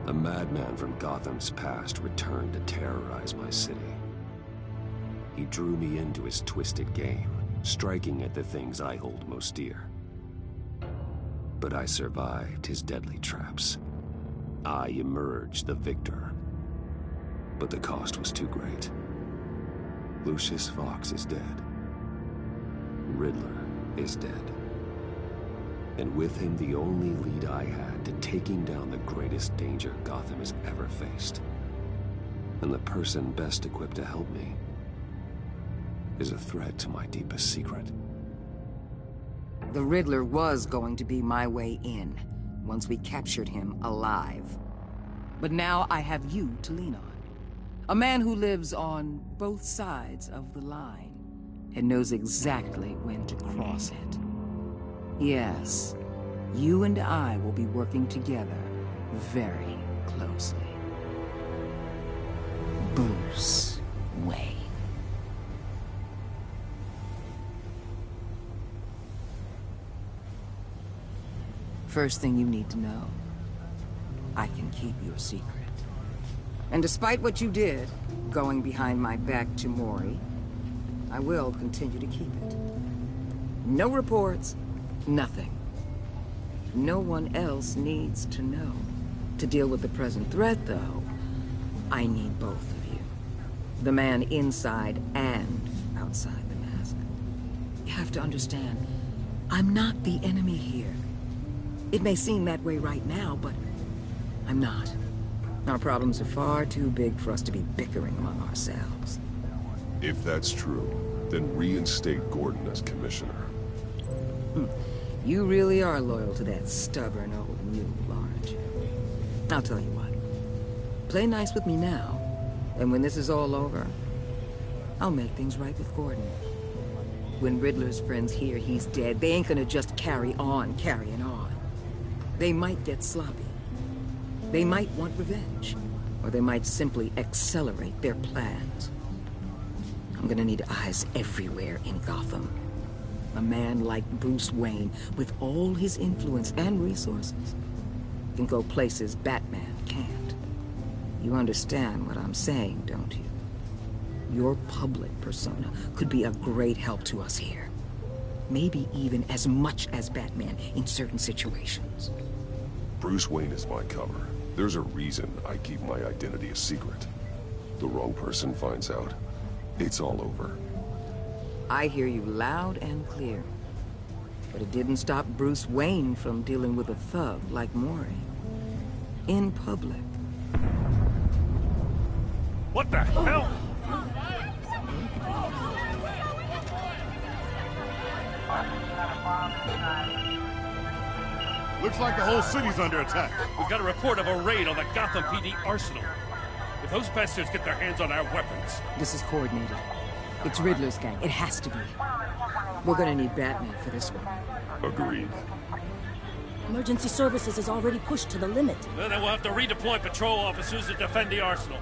A madman from Gotham's past returned to terrorize my city. He drew me into his twisted game, striking at the things I hold most dear. But I survived his deadly traps. I emerged the victor. But the cost was too great. Lucius Fox is dead. Riddler is dead. And with him, the only lead I had to taking down the greatest danger Gotham has ever faced. And the person best equipped to help me is a threat to my deepest secret. The Riddler was going to be my way in, once we captured him alive. But now I have you to lean on. A man who lives on both sides of the line, and knows exactly when to cross it. Yes, you and I will be working together very closely. Bruce Wayne. First thing you need to know, I can keep your secret. And despite what you did, going behind my back to Mori, I will continue to keep it. No reports, nothing. No one else needs to know. To deal with the present threat, though, I need both of you. The man inside and outside the mask. You have to understand, I'm not the enemy here. It may seem that way right now, but I'm not. Our problems are far too big for us to be bickering among ourselves. If that's true, then reinstate Gordon as commissioner. You really are loyal to that stubborn old mule, aren't you? I'll tell you what. Play nice with me now, and when this is all over, I'll make things right with Gordon. When Riddler's friends hear he's dead, they ain't gonna just carry on carrying on. They might get sloppy. They might want revenge, or they might simply accelerate their plans. I'm gonna need eyes everywhere in Gotham. A man like Bruce Wayne, with all his influence and resources, can go places Batman can't. You understand what I'm saying, don't you? Your public persona could be a great help to us here. Maybe even as much as Batman in certain situations. Bruce Wayne is my cover. There's a reason I keep my identity a secret. The wrong person finds out, it's all over. I hear you loud and clear. But it didn't stop Bruce Wayne from dealing with a thug like Mori. In public. What the hell? Looks like the whole city's under attack. We've got a report of a raid on the Gotham PD arsenal. If those bastards get their hands on our weapons... This is coordinated. It's Riddler's gang. It has to be. We're gonna need Batman for this one. Agreed. Emergency services is already pushed to the limit. Then we'll have to redeploy patrol officers to defend the arsenal.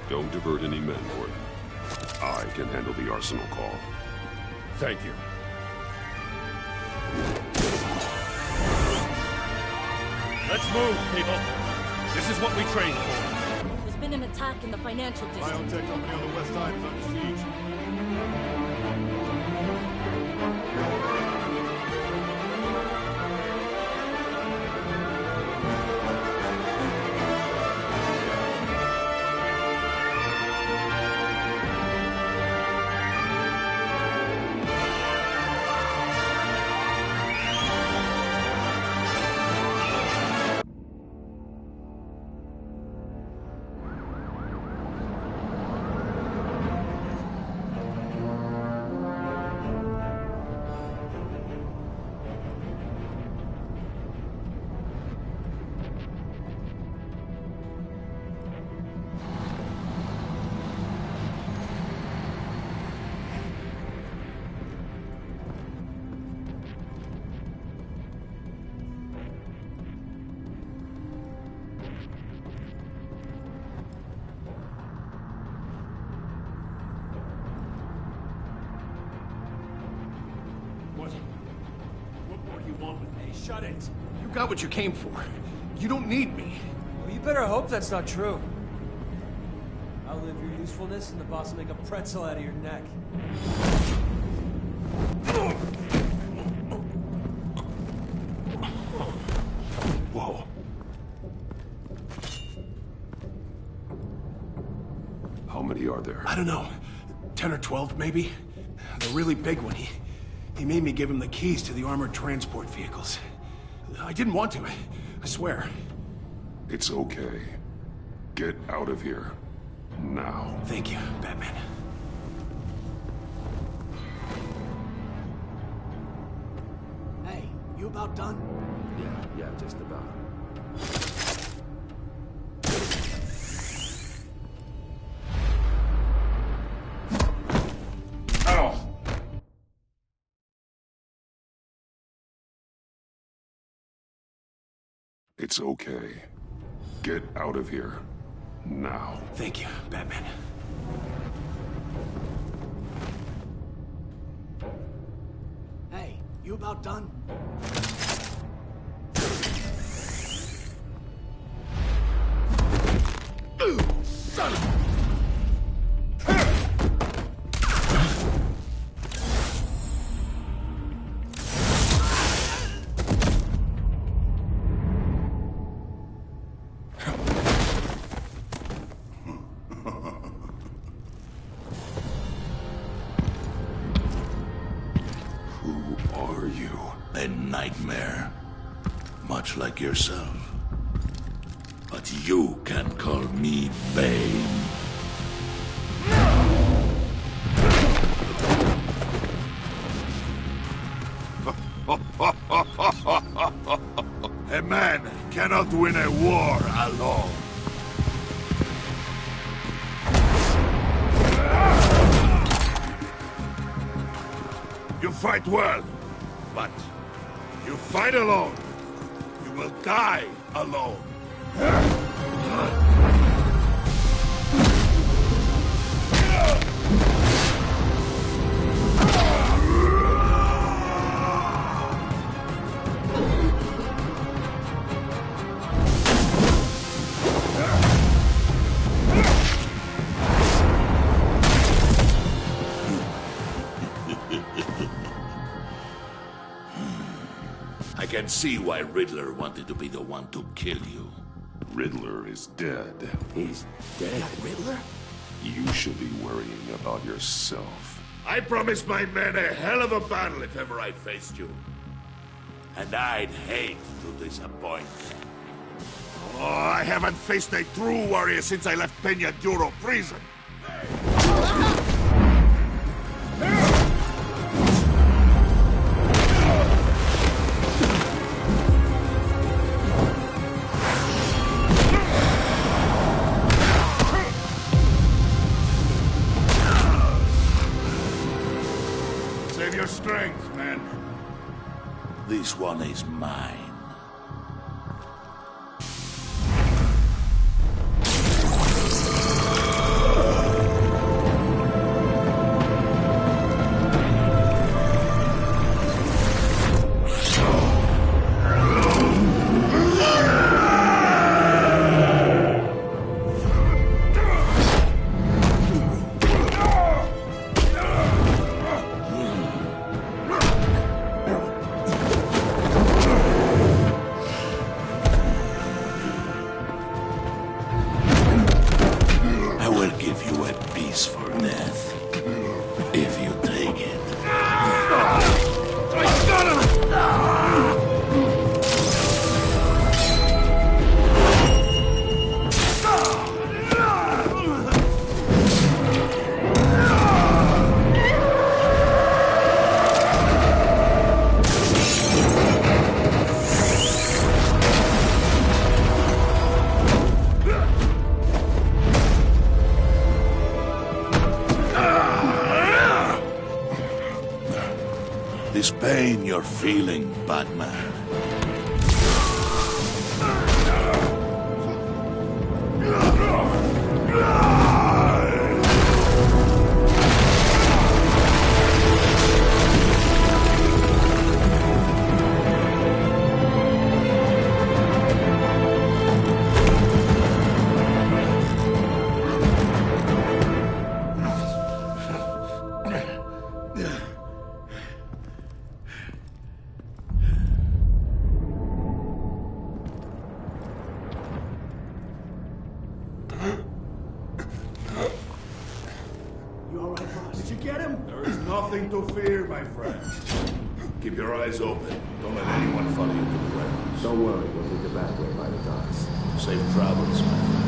Don't divert any men, Gordon. I can handle the arsenal call. Thank you. Let's move, people. This is what we trained for. There's been an attack in the financial district. Biotech company on the west side is under siege. What more you want with me? Shut it! You got what you came for. You don't need me. you better hope that's not true. Outlive your usefulness and the boss will make a pretzel out of your neck. Whoa. How many are there? I don't know. 10 or 12, maybe? The really big one, he made me give him the keys to the armored transport vehicles. I didn't want to, I swear. It's okay. Get out of here. Now. Thank you, Batman. Hey, you about done? Yeah, just about. It's okay. Get out of here. Now. Thank you, Batman. Hey, you about done? Son of... A nightmare, much like yourself. But you can call me Bane. A man cannot win a war alone. You fight well, but you fight alone, you will die alone. I can see why Riddler wanted to be the one to kill you. Riddler is dead. He's dead. Riddler? You should be worrying about yourself. I promised my men a hell of a battle if ever I faced you. And I'd hate to disappoint. Oh, I haven't faced a true warrior since I left Peña Duro prison. Save your strength, man. This one is mine. This pain you're feeling, Batman. get him? There is nothing to fear, my friend. Keep your eyes open. Don't let anyone follow you to the warehouse. Don't worry, we'll take the back way by the docks. Safe travels, my friends.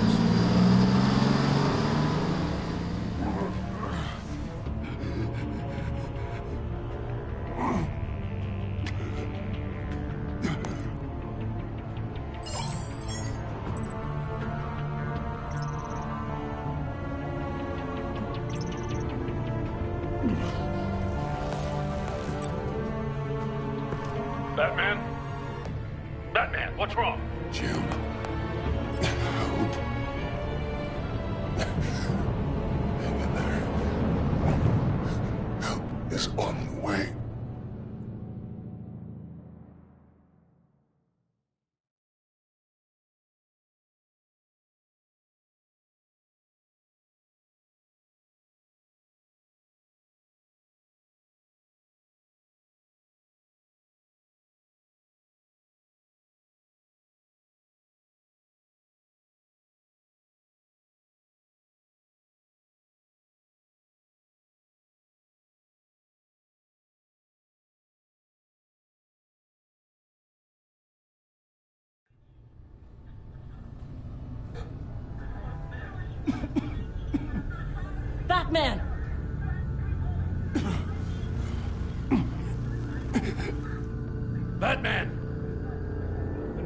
Batman? Batman, what's wrong? Jim. Hope. Hang in there. Help is on the way. Batman! Batman!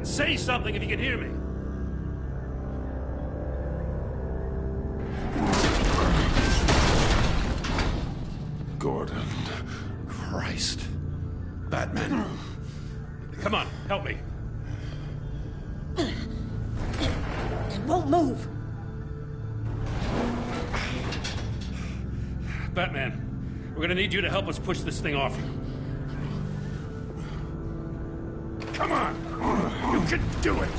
Say something if you can hear me. Gordon. Christ. Batman. Come on, help me. It won't move. Batman, we're gonna need you to help us push this thing off. Come on! You can do it!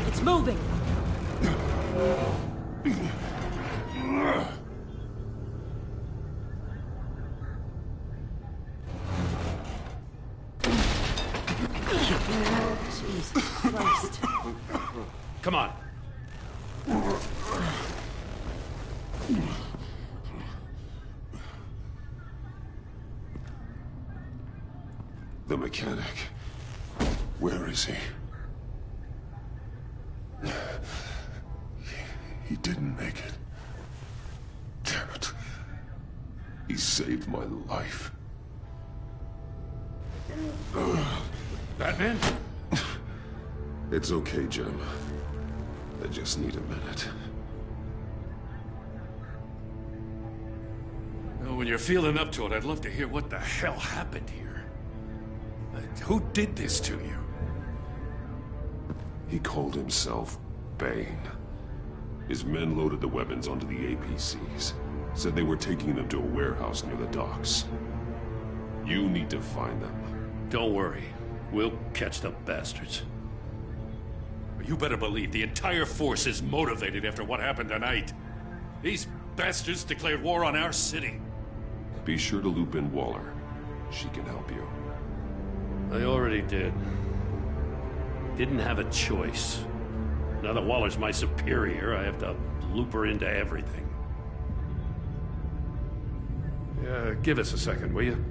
It's moving. Jesus Christ. Come on. The mechanic. Where is he? He didn't make it. Damn it. He saved my life. Batman? It's okay, Jim. I just need a minute. Well, when you're feeling up to it, I'd love to hear what the hell happened here. Who did this to you? He called himself Bane. His men loaded the weapons onto the APCs. Said they were taking them to a warehouse near the docks. You need to find them. Don't worry. We'll catch the bastards. You better believe the entire force is motivated after what happened tonight. These bastards declared war on our city. Be sure to loop in Waller. She can help you. I already did. Didn't have a choice. Now that Waller's my superior, I have to loop her into everything. Yeah, give us a second, will you?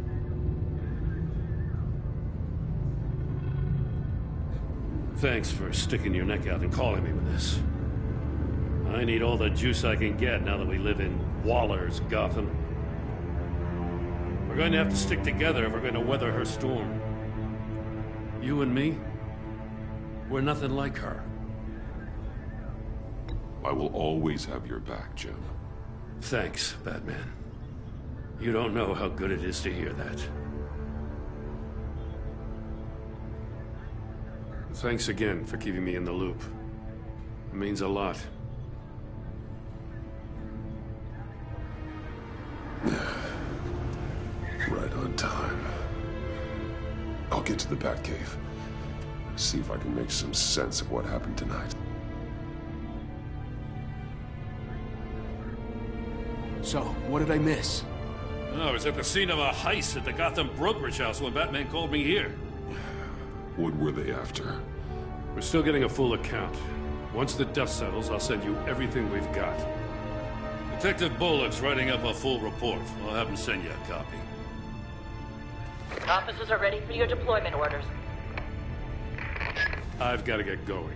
Thanks for sticking your neck out and calling me with this. I need all the juice I can get now that we live in Waller's Gotham. We're going to have to stick together if we're going to weather her storm. You and me, we're nothing like her. I will always have your back, Jim. Thanks, Batman. You don't know how good it is to hear that. Thanks again for keeping me in the loop. It means a lot. Right on time. I'll get to the Batcave. See if I can make some sense of what happened tonight. So, what did I miss? I was at the scene of a heist at the Gotham brokerage house when Batman called me here. What were they after? We're still getting a full account. Once the dust settles, I'll send you everything we've got. The Detective Bullock's writing up a full report. I'll have him send you a copy. Officers are ready for your deployment orders. I've got to get going.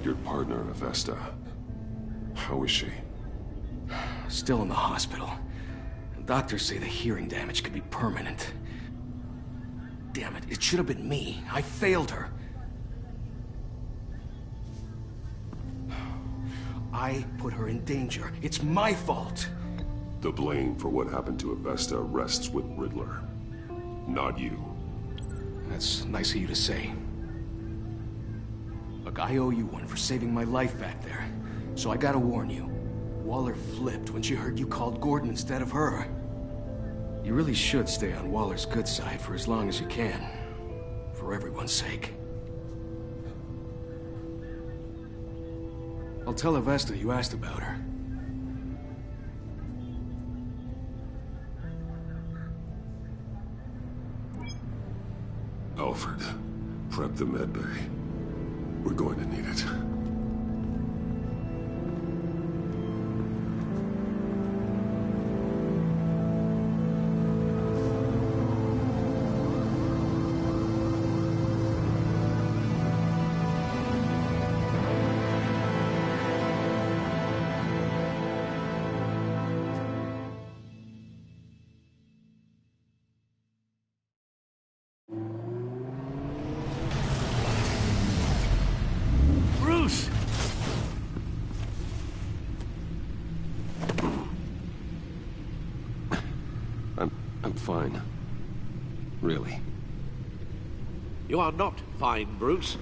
Your partner, Avesta. How is she? Still in the hospital. Doctors say the hearing damage could be permanent. Damn it, it should have been me. I failed her. I put her in danger. It's my fault. The blame for what happened to Avesta rests with Riddler, not you. That's nice of you to say. Look, I owe you one for saving my life back there. So I gotta warn you. Waller flipped when she heard you called Gordon instead of her. You really should stay on Waller's good side for as long as you can. For everyone's sake. I'll tell Avesta you asked about her. Alfred, prep the med bay. We're going to need it. Bruce! I'm fine. Really. You are not fine, Bruce.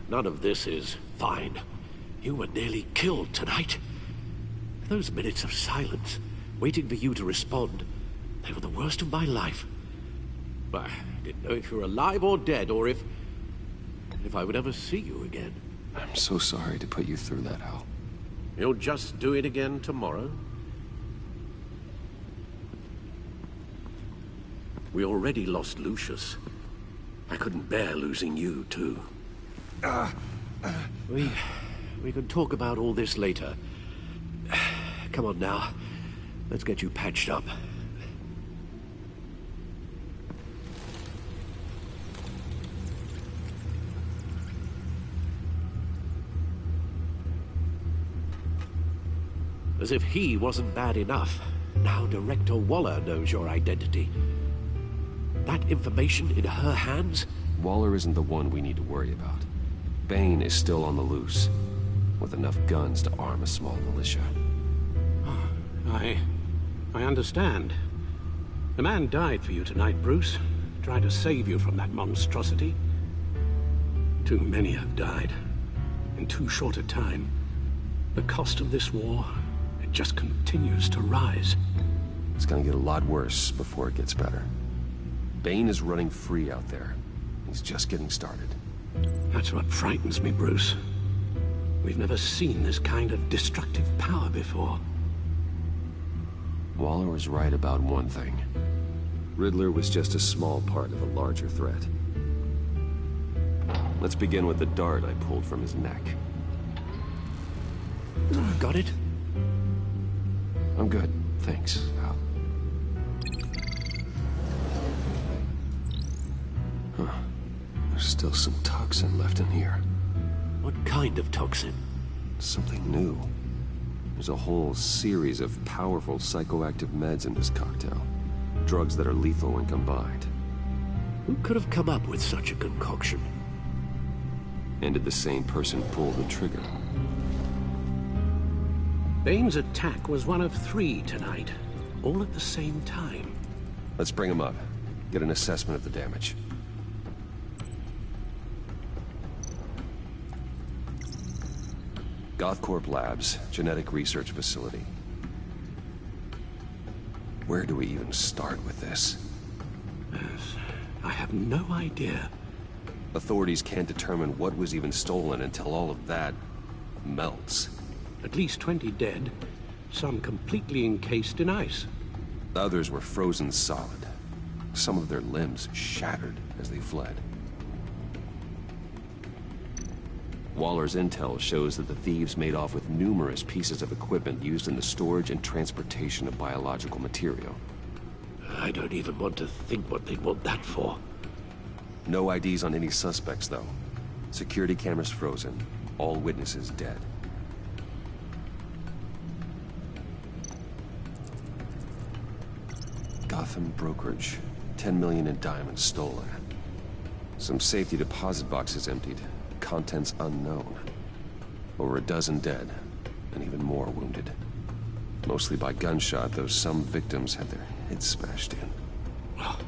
None of this is fine. You were nearly killed tonight. Those minutes of silence, waiting for you to respond, they were the worst of my life. I didn't know if you were alive or dead, or if I would ever see you again. I'm so sorry to put you through that, Al. You'll just do it again tomorrow? We already lost Lucius. I couldn't bear losing you, too. We can talk about all this later. Come on now. Let's get you patched up. As if he wasn't bad enough, now Director Waller knows your identity. That information in her hands? Waller isn't the one we need to worry about. Bane is still on the loose, with enough guns to arm a small militia. I understand. The man died for you tonight, Bruce. Tried to save you from that monstrosity. Too many have died. In too short a time. The cost of this war, it just continues to rise. It's gonna get a lot worse before it gets better. Bane is running free out there. He's just getting started. That's what frightens me, Bruce. We've never seen this kind of destructive power before. Waller was right about one thing. Riddler was just a small part of a larger threat. Let's begin with the dart I pulled from his neck. Got it? I'm good, thanks, Al. Huh. There's still some toxin left in here. What kind of toxin? Something new. There's a whole series of powerful psychoactive meds in this cocktail. Drugs that are lethal when combined. Who could have come up with such a concoction? And did the same person pull the trigger? Bane's attack was one of 3 tonight, all at the same time. Let's bring him up. Get an assessment of the damage. Gothcorp Labs, genetic research facility. Where do we even start with this? I have no idea. Authorities can't determine what was even stolen until all of that melts. At least 20 dead, some completely encased in ice. Others were frozen solid. Some of their limbs shattered as they fled. Waller's intel shows that the thieves made off with numerous pieces of equipment used in the storage and transportation of biological material. I don't even want to think what they'd want that for. No IDs on any suspects, though. Security cameras frozen. All witnesses dead. Gotham brokerage. 10 million in diamonds stolen. Some safety deposit boxes emptied. Contents unknown. Over a dozen dead, and even more wounded. Mostly by gunshot, though some victims had their heads smashed in. Oh,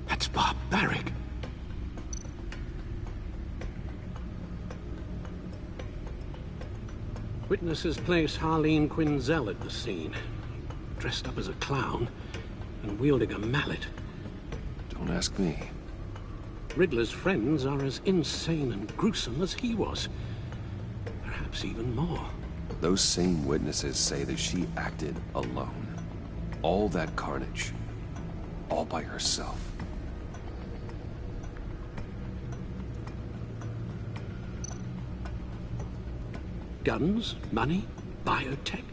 that's barbaric. Witnesses place Harleen Quinzel at the scene, dressed up as a clown and wielding a mallet. Don't ask me. Riddler's friends are as insane and gruesome as he was. Perhaps even more. Those same witnesses say that she acted alone. All that carnage. All by herself. Guns? Money? Biotech?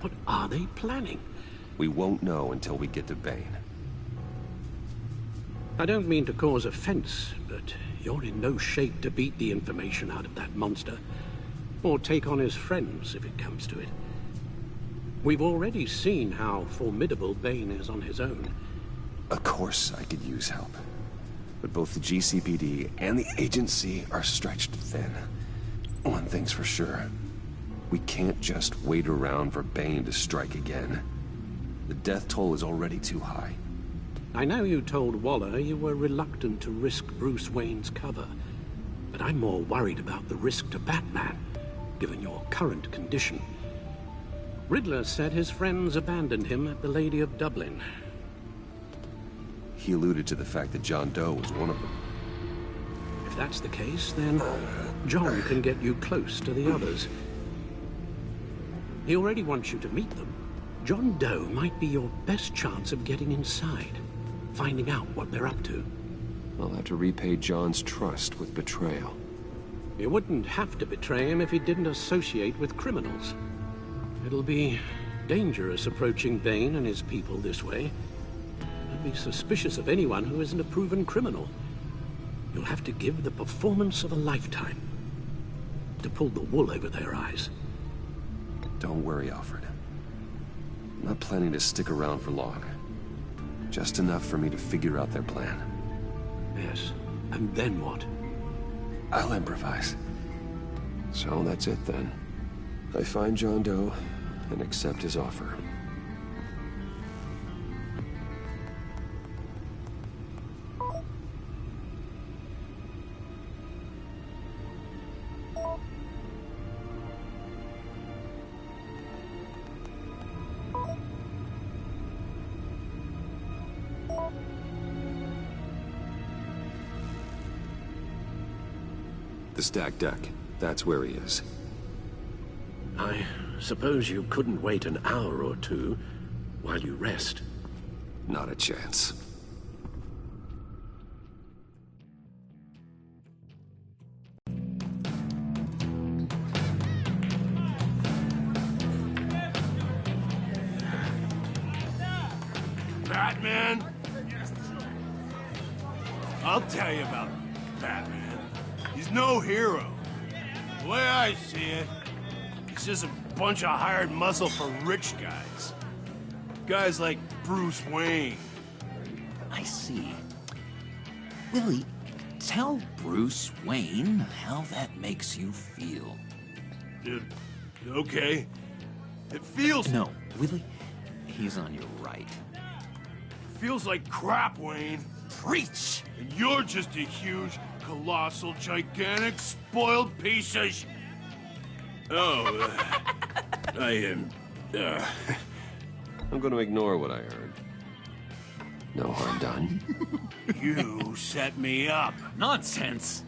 What are they planning? We won't know until we get to Bane. I don't mean to cause offense, but you're in no shape to beat the information out of that monster. Or take on his friends, if it comes to it. We've already seen how formidable Bane is on his own. Of course I could use help. But both the GCPD and the agency are stretched thin. One thing's for sure. We can't just wait around for Bane to strike again. The death toll is already too high. I know you told Waller you were reluctant to risk Bruce Wayne's cover, but I'm more worried about the risk to Batman, given your current condition. Riddler said his friends abandoned him at the Lady of Dublin. He alluded to the fact that John Doe was one of them. If that's the case, then John can get you close to the others. He already wants you to meet them. John Doe might be your best chance of getting inside, finding out what they're up to. I'll have to repay John's trust with betrayal. You wouldn't have to betray him if he didn't associate with criminals. It'll be dangerous approaching Bane and his people this way. I'd be suspicious of anyone who isn't a proven criminal. You'll have to give the performance of a lifetime to pull the wool over their eyes. Don't worry, Alfred. I'm not planning to stick around for long. Just enough for me to figure out their plan. Yes, and then what? I'll improvise. So that's it then. I find John Doe and accept his offer. The stacked deck. That's where he is. I suppose you couldn't wait an hour or two while you rest. Not a chance. Batman? I'll tell you about Batman. He's no hero. The way I see it, he's just a bunch of hired muscle for rich guys. Guys like Bruce Wayne. I see. Willie, tell Bruce Wayne how that makes you feel. Okay. It feels... No, Willie, he's on your right. It feels like crap, Wayne. Preach! And you're just a huge, colossal, gigantic, spoiled piece of sh... Oh, I am... I'm gonna ignore what I heard. No harm done. You set me up. Nonsense!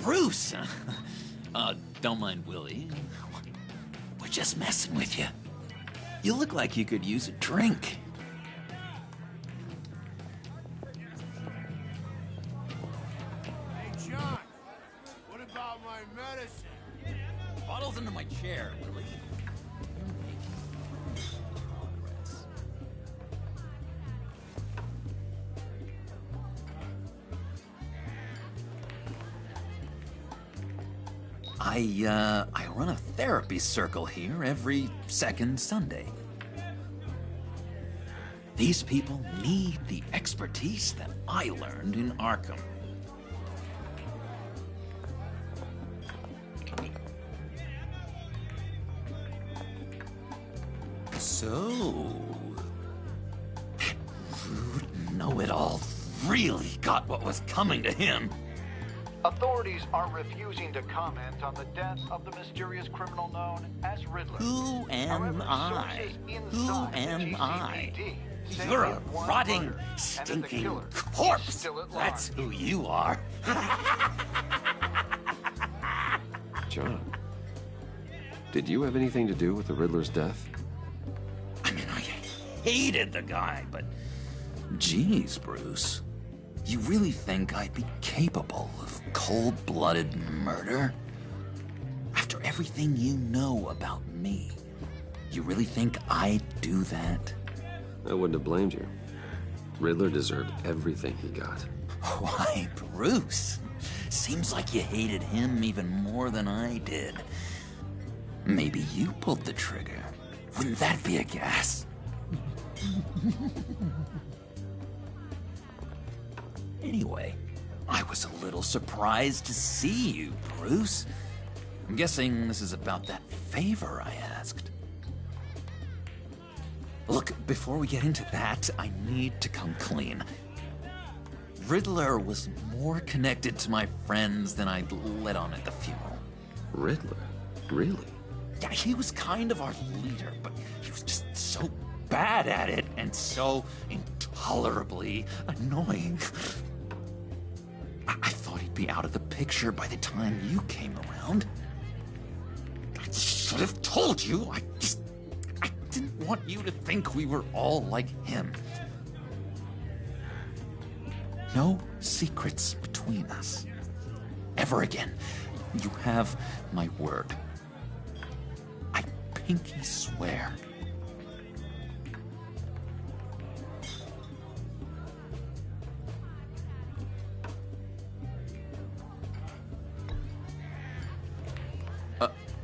Bruce! Don't mind Willie. We're just messing with you. You look like you could use a drink. Hey, John. What about my heels into my chair, Willie. You're making progress. I run a therapy circle here every second Sunday. These people need the expertise that I learned in Arkham. So, that rude know-it-all really got what was coming to him. Authorities are refusing to comment on the death of the mysterious criminal known as Riddler. Who am I? Who am I? You're a rotting, stinking corpse. That's who you are. John, did you have anything to do with the Riddler's death? I mean, I hated the guy, but geez, Bruce. You really think I'd be capable of cold-blooded murder? After everything you know about me, you really think I'd do that? I wouldn't have blamed you. Riddler deserved everything he got. Why, Bruce? Seems like you hated him even more than I did. Maybe you pulled the trigger. Wouldn't that be a gas? Anyway, I was a little surprised to see you, Bruce. I'm guessing this is about that favor I asked. Look, before we get into that, I need to come clean. Riddler was more connected to my friends than I'd let on at the funeral. Riddler? Really? Yeah, he was kind of our leader, but he was just so bad at it and so intolerably annoying. I thought he'd be out of the picture by the time you came around. I should have told you. I didn't want you to think we were all like him. No secrets between us. Ever again. You have my word. I pinky swear.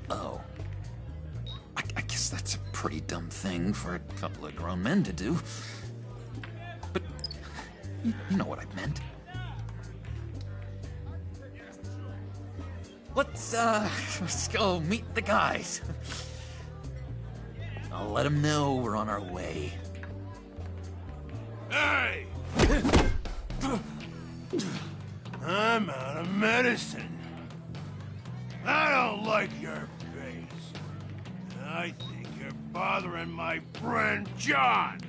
Oh. I guess that's a pretty dumb thing for a couple of grown men to do. But you know what I meant. Let's go meet the guys. I'll let them know we're on our way. Hey! I'm out of medicine. I don't like your face. I think you're bothering my friend John.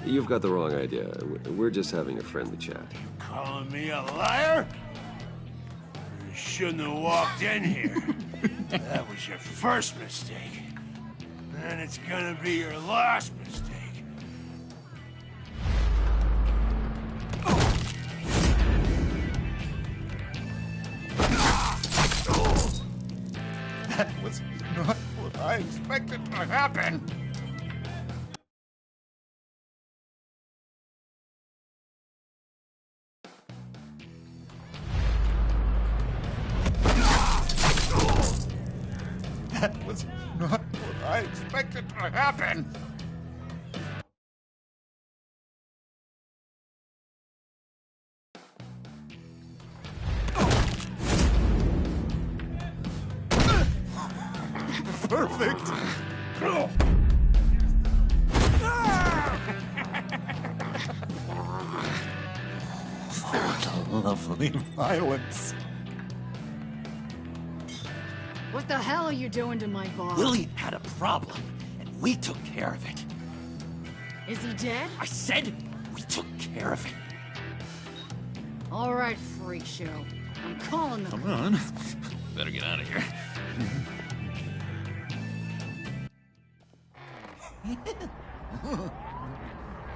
You've got the wrong idea. We're just having a friendly chat. You calling me a liar? You shouldn't have walked in here. That was your first mistake. And it's gonna be your last mistake. That was not what I expected to happen. That was not what I expected to happen. Perfect. What a lovely violence. What the hell are you doing to my boss? Willie had a problem, and we took care of it. Is he dead? I said we took care of it. All right, freak show. I'm calling the... Come on. Better get out of here.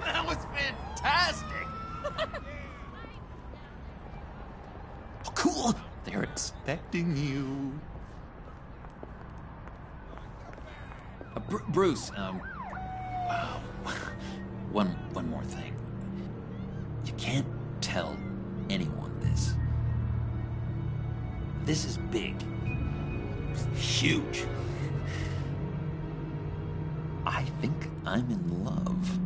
That was fantastic! Oh, They're expecting you. Bruce, one more thing. You can't tell anyone this. This is big. Huge. I think I'm in love.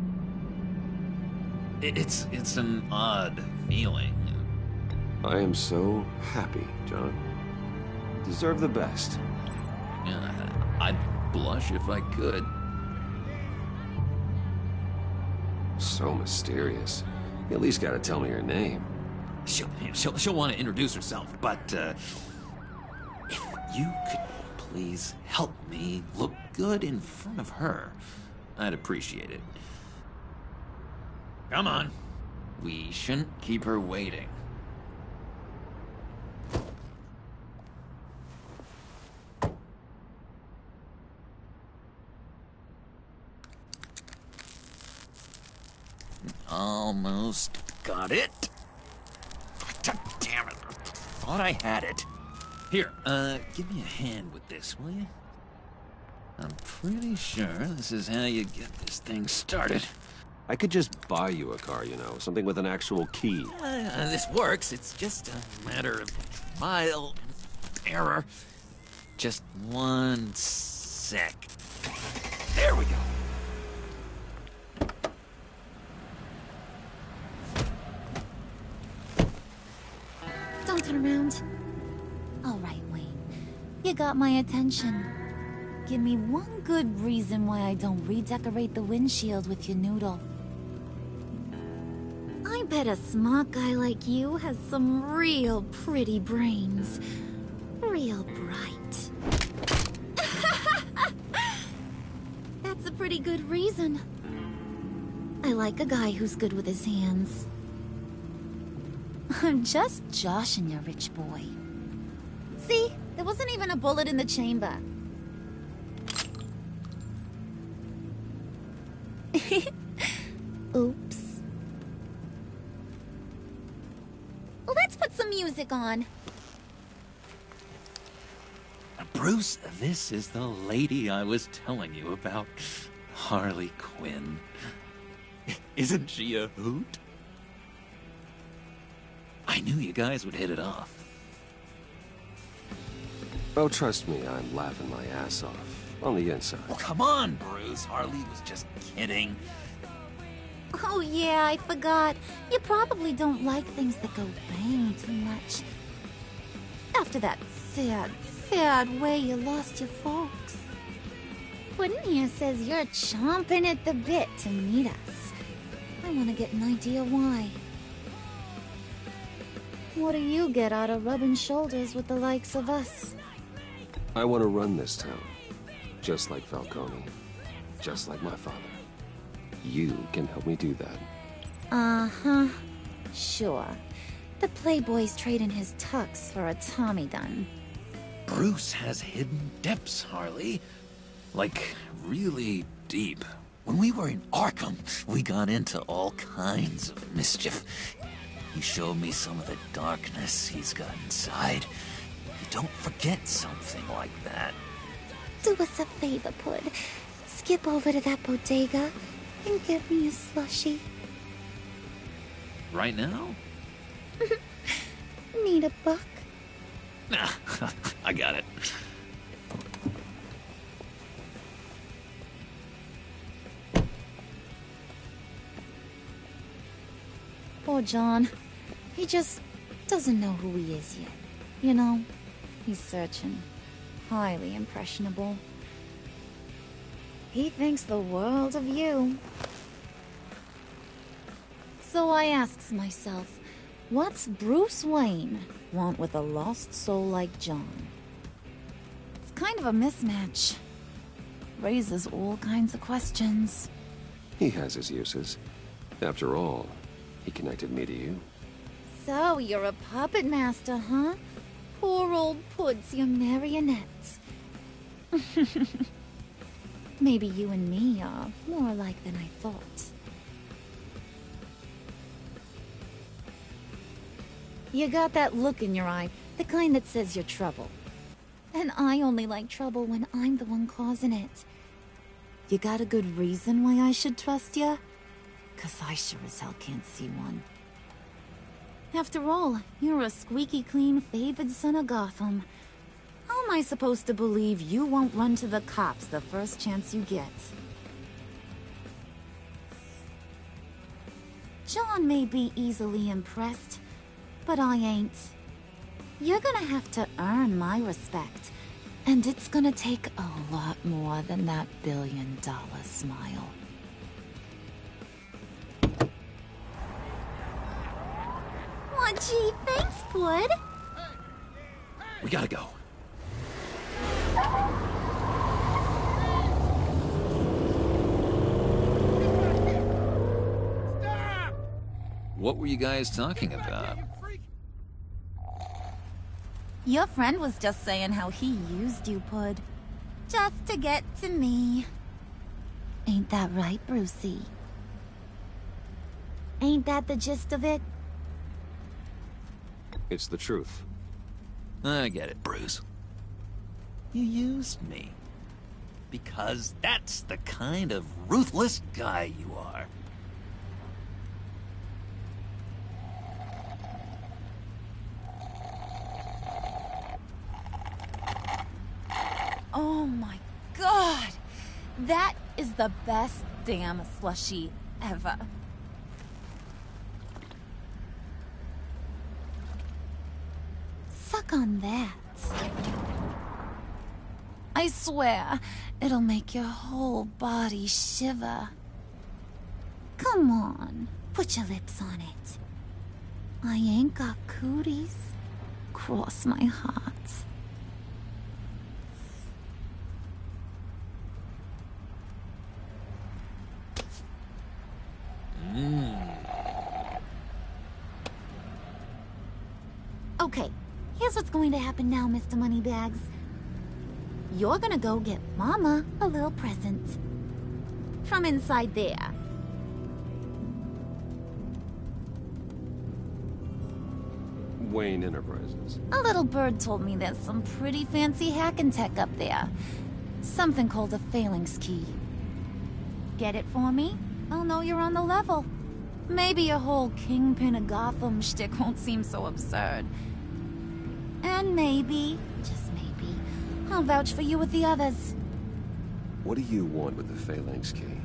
It's an odd feeling. I am so happy, John. You deserve the best. I'd blush if I could. So mysterious. You at least gotta tell me her name. She'll want to introduce herself, but if you could please help me look good in front of her, I'd appreciate it. Come on. We shouldn't keep her waiting. Almost got it. Damn it. Thought I had it. Here, give me a hand with this, will you? I'm pretty sure this is how you get this thing started. I could just buy you a car, you know, something with an actual key. This works. It's just a matter of trial and error. Just 1 sec. There we go. Don't turn around. All right, Wayne. You got my attention. Give me one good reason why I don't redecorate the windshield with your noodle. I bet a smart guy like you has some real pretty brains. Real bright. That's a pretty good reason. I like a guy who's good with his hands. I'm just joshing you, rich boy. See? There wasn't even a bullet in the chamber. Oops. Let's put some music on. Bruce, this is the lady I was telling you about. Harley Quinn. Isn't she a hoot? I knew you guys would hit it off. Oh, trust me, I'm laughing my ass off. On the inside. Oh, come on, Bruce. Harley was just kidding. Oh yeah, I forgot. You probably don't like things that go bang too much. After that sad way you lost your folks. Puddin' here says you're chomping at the bit to meet us. I want to get an idea why. What do you get out of rubbing shoulders with the likes of us? I want to run this town. Just like Falcone. Just like my father. You can help me do that. Uh-huh. Sure. The Playboy's trading his tux for a Tommy gun. Bruce has hidden depths, Harley. Like, really deep. When we were in Arkham, we got into all kinds of mischief. He showed me some of the darkness he's got inside. You don't forget something like that. Do us a favor, Pud. Skip over to that bodega and get me a slushie. Right now? Need a buck? Nah, I got it. Poor John. He just doesn't know who he is yet. You know, he's searching. Highly impressionable. He thinks the world of you. So I asks myself, what's Bruce Wayne want with a lost soul like John? It's kind of a mismatch. Raises all kinds of questions. He has his uses. After all, he connected me to you. So you're a puppet master, huh? Poor old Pud's your marionette. Maybe you and me are more alike than I thought. You got that look in your eye The kind that says you're trouble. And I only like trouble when I'm the one causing it. You got a good reason why I should trust you? 'Cause I sure as hell can't see one. After all, you're a squeaky clean favored son of Gotham. How am I supposed to believe you won't run to the cops the first chance you get? John may be easily impressed, but I ain't. You're gonna have to earn my respect, and it's gonna take a lot more than that billion-dollar smile. Aw, gee, thanks, Bud. We gotta go. What were you guys talking about? Your friend was just saying how he used you, Pud. Just to get to me. Ain't that right, Brucey? Ain't that the gist of it? It's the truth. I get it, Bruce. You used me. Because that's the kind of ruthless guy you are. Oh my god! That is the best damn slushie ever. Suck on that. I swear, it'll make your whole body shiver. Come on, put your lips on it. I ain't got cooties. Cross my heart. Okay, here's what's going to happen now, Mr. Moneybags. You're gonna go get Mama a little present. From inside there. Wayne Enterprises. A little bird told me there's some pretty fancy hacking tech up there. Something called a phalanx key. Get it for me? I'll know you're on the level. Maybe your whole Kingpin of Gotham shtick won't seem so absurd. And maybe, just maybe, I'll vouch for you with the others. What do you want with the phalanx key?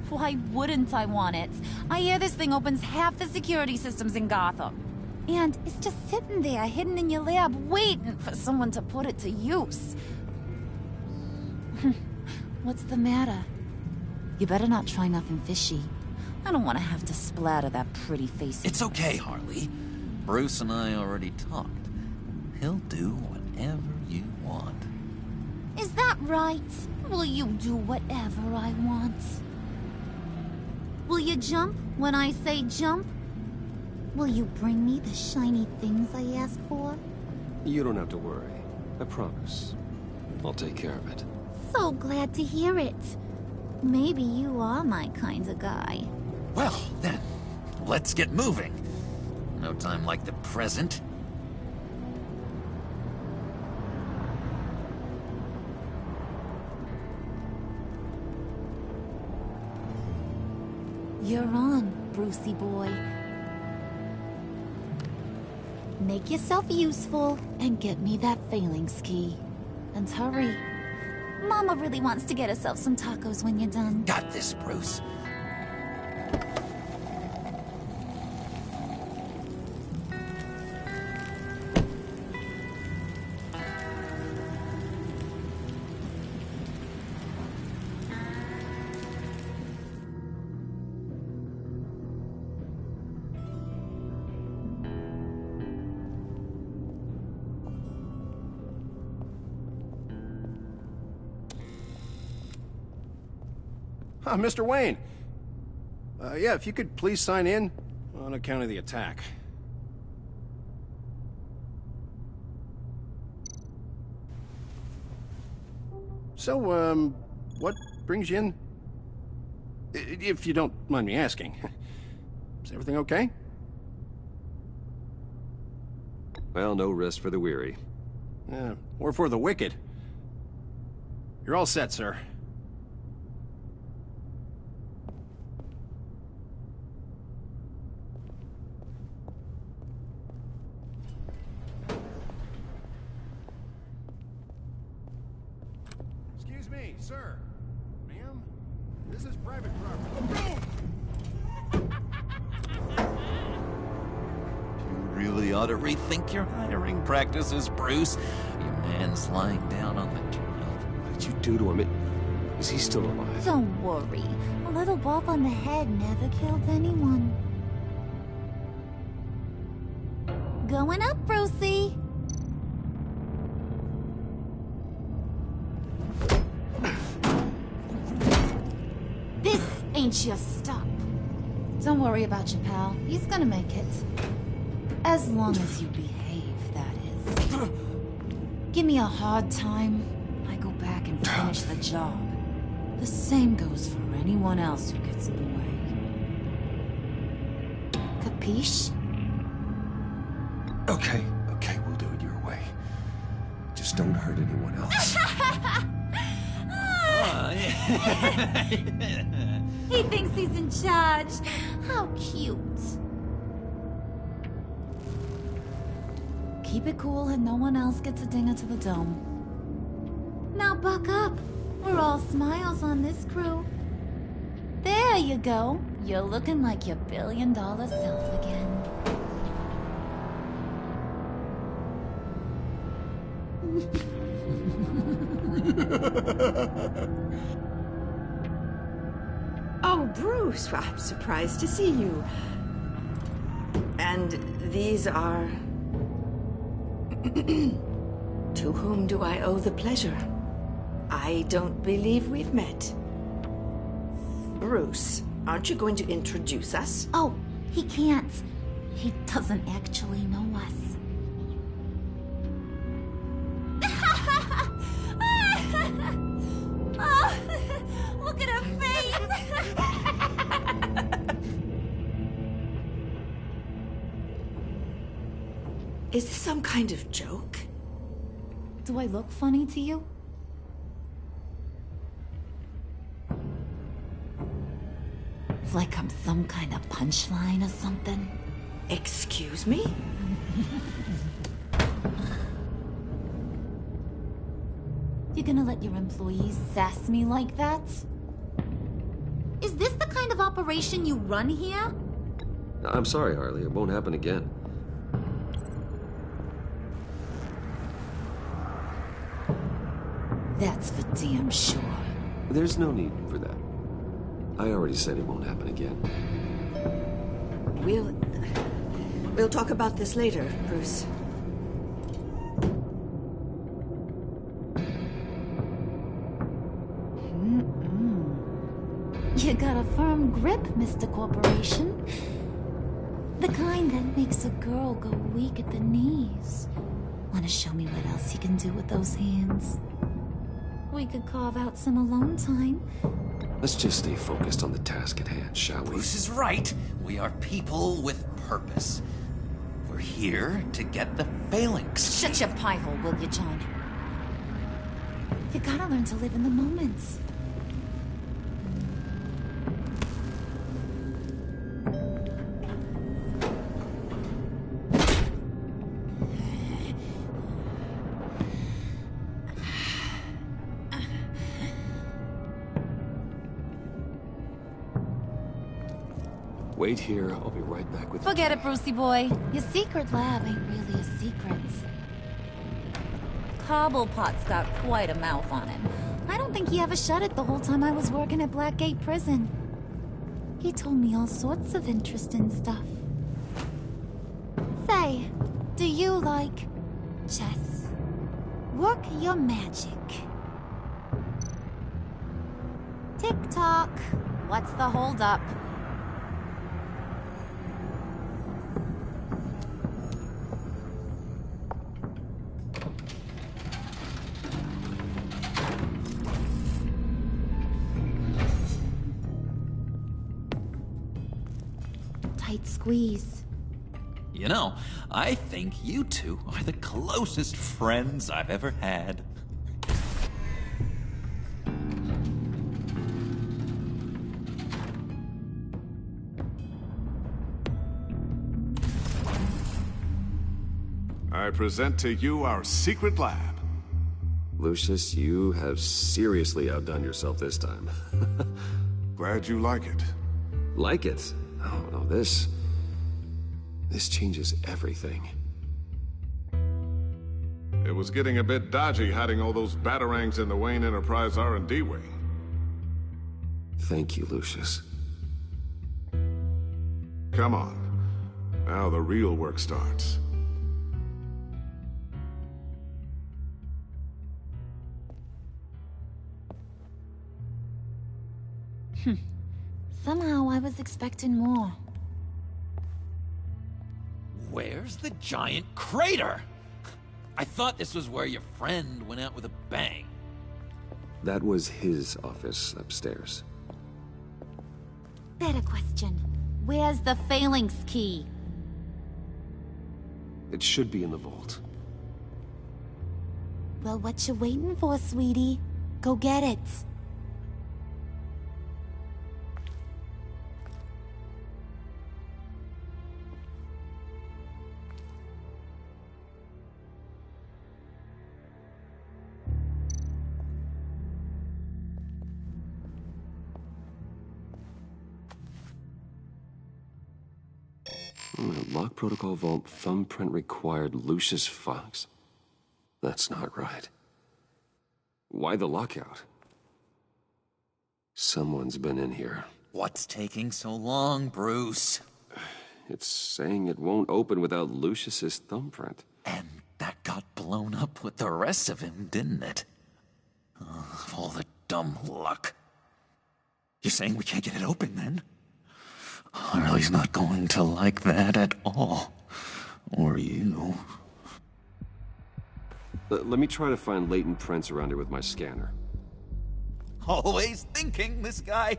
Why wouldn't I want it? I hear this thing opens half the security systems in Gotham. And it's just sitting there, hidden in your lab, waiting for someone to put it to use. What's the matter? You better not try nothing fishy. I don't want to have to splatter that pretty face. It's okay, Harley. Bruce and I already talked. He'll do whatever you want. Is that right? Will you do whatever I want? Will you jump when I say jump? Will you bring me the shiny things I ask for? You don't have to worry. I promise. I'll take care of it. So glad to hear it. Maybe you are my kind of guy. Well, then, let's get moving. No time like the present. You're on, Brucey boy. Make yourself useful and get me that phalanx key. And hurry. Mama really wants to get herself some tacos when you're done. Got this, Bruce. Mr. Wayne. Yeah, if you could please sign in on account of the attack. So, what brings you in? If you don't mind me asking. Is everything okay? Well, no rest for the weary. Yeah, or for the wicked. You're all set, sir. Excuse me, sir. Ma'am? This is private property. Really ought to rethink your hiring practices, Bruce. Your man's lying down on the job. What did you do to him? Is he still alive? Don't worry. A little bump on the head never killed anyone. Going up, Brucey. This ain't your stop. Don't worry about your pal. He's gonna make it. As long as you behave, that is. Give me a hard time, I go back and finish the job. The same goes for anyone else who gets in the way. Capiche? Okay, we'll do it your way. Just don't hurt anyone else. He thinks he's in charge. How cute. Keep it cool and no one else gets a dinger to the dome. Now buck up. We're all smiles on this crew. There you go. You're looking like your billion-dollar self again. Oh, Bruce, well, I'm surprised to see you. And these are... To whom do I owe the pleasure? I don't believe we've met. Bruce, aren't you going to introduce us? Oh, he can't. He doesn't actually know us. Oh, look at her face! Is this some kind of joke? Do I look funny to you? Like I'm some kind of punchline or something? Excuse me? You gonna let your employees sass me like that? Is this the kind of operation you run here? I'm sorry, Harley. It won't happen again. That's for damn sure. There's no need for that. I already said it won't happen again. We'll talk about this later, Bruce. You got a firm grip, Mr. Corporation. The kind that makes a girl go weak at the knees. Wanna show me what else you can do with those hands? We could carve out some alone time. Let's just stay focused on the task at hand, shall we? Bruce is right. We are people with purpose. We're here to get the phalanx. Shut your pie hole, will you, John? You gotta learn to live in the moment. Wait here. I'll be right back with... Forget it, Brucey boy. Your secret lab ain't really a secret. Cobblepot's got quite a mouth on him. I don't think he ever shut it the whole time I was working at Blackgate Prison. He told me all sorts of interesting stuff. Say, do you like chess? Work your magic. Tick-tock. What's the holdup? Tight squeeze. You know, I think you two are the closest friends I've ever had. I present to you our secret lab. Lucius, you have seriously outdone yourself this time. Glad you like it. Like it? Oh, no, this changes everything. It was getting a bit dodgy hiding all those batarangs in the Wayne Enterprise R&D wing. Thank you, Lucius. Come on. Now the real work starts. Somehow I was expecting more. Where's the giant crater? I thought this was where your friend went out with a bang. That was his office upstairs. Better question. Where's the phalanx key? It should be in the vault. Well, what you waiting for, sweetie? Go get it. Lock protocol vault thumbprint required Lucius Fox. That's not right. Why the lockout? Someone's been in here. What's taking so long, Bruce? It's saying it won't open without Lucius's thumbprint. And that got blown up with the rest of him, didn't it? All the dumb luck. You're saying we can't get it open, then? Harley's not going to like that at all. Or you. Let me try to find latent prints around here with my scanner. Always thinking, this guy.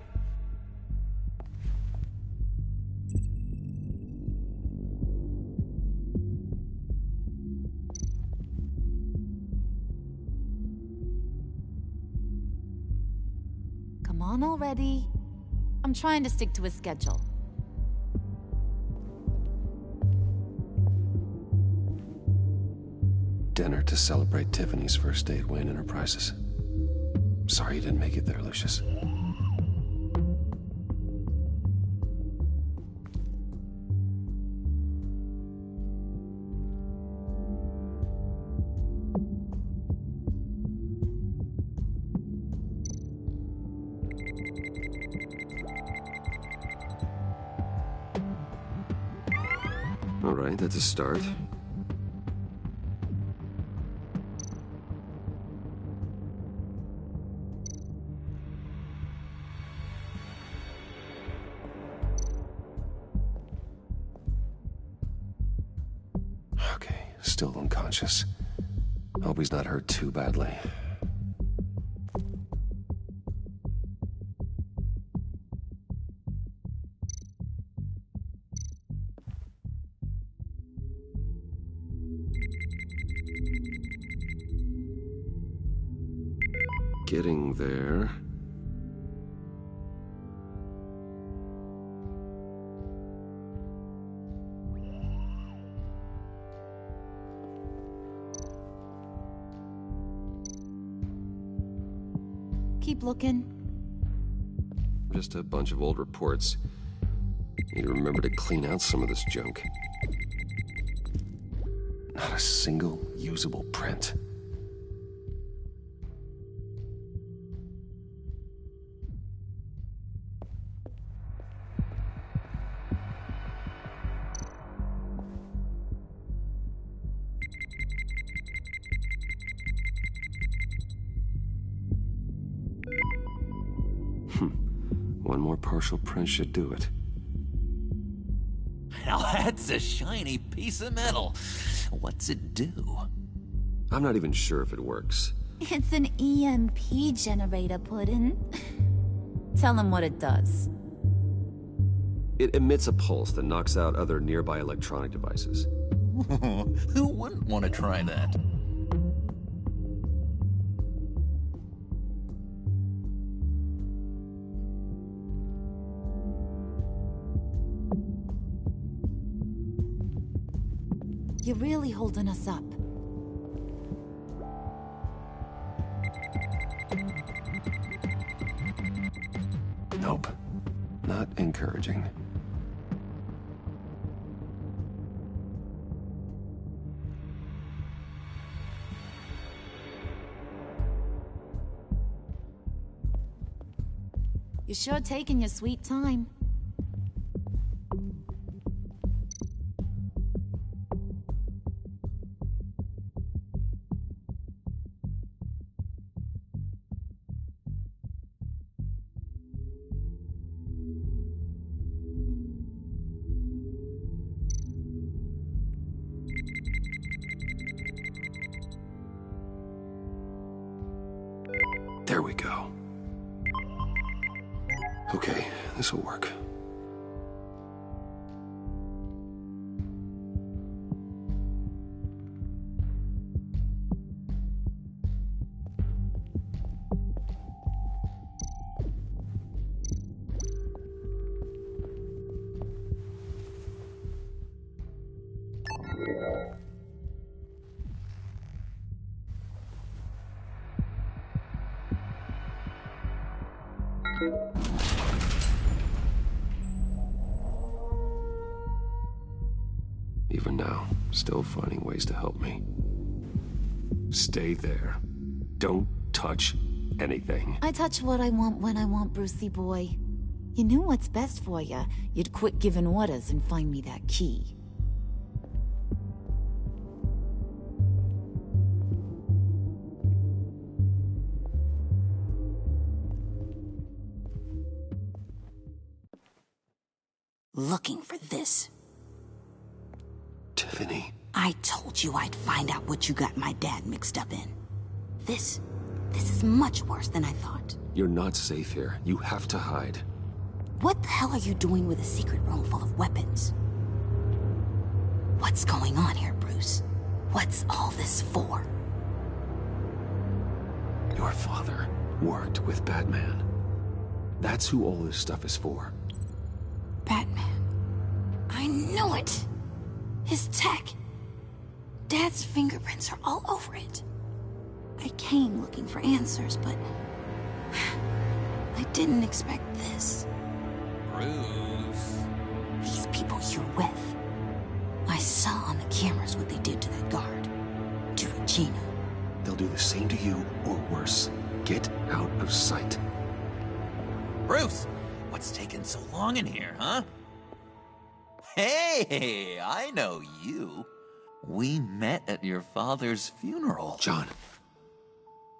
Come on already. I'm trying to stick to a schedule. Dinner to celebrate Tiffany's first day at Wayne Enterprises. Sorry you didn't make it there, Lucius. All right, that's a start. Still unconscious. Hope he's not hurt too badly. Getting there. Keep looking. Just a bunch of old reports. Need to remember to clean out some of this junk. Not a single usable print. One more partial print should do it. Now that's a shiny piece of metal. What's it do? I'm not even sure if it works. It's an EMP generator, Puddin'. Tell him what it does. It emits a pulse that knocks out other nearby electronic devices. Who wouldn't want to try that? You're really holding us up. Nope. Not encouraging. You're sure taking your sweet time. There we go. Okay, this will work. Even now, still finding ways to help me. Stay there. Don't touch anything. I touch what I want when I want, Brucey boy. You knew what's best for you. You'd quit giving orders and find me that key. Looking for this. Tiffany. I told you I'd find out what you got my dad mixed up in. This is much worse than I thought. You're not safe here. You have to hide. What the hell are you doing with a secret room full of weapons? What's going on here, Bruce? What's all this for? Your father worked with Batman. That's who all this stuff is for. Batman. I knew it! His tech. Dad's fingerprints are all over it. I came looking for answers, but I didn't expect this. Bruce. These people you're with. I saw on the cameras what they did to that guard. To Regina. They'll do the same to you, or worse. Get out of sight. Bruce! What's taking so long in here, huh? Hey, I know you. We met at your father's funeral. John.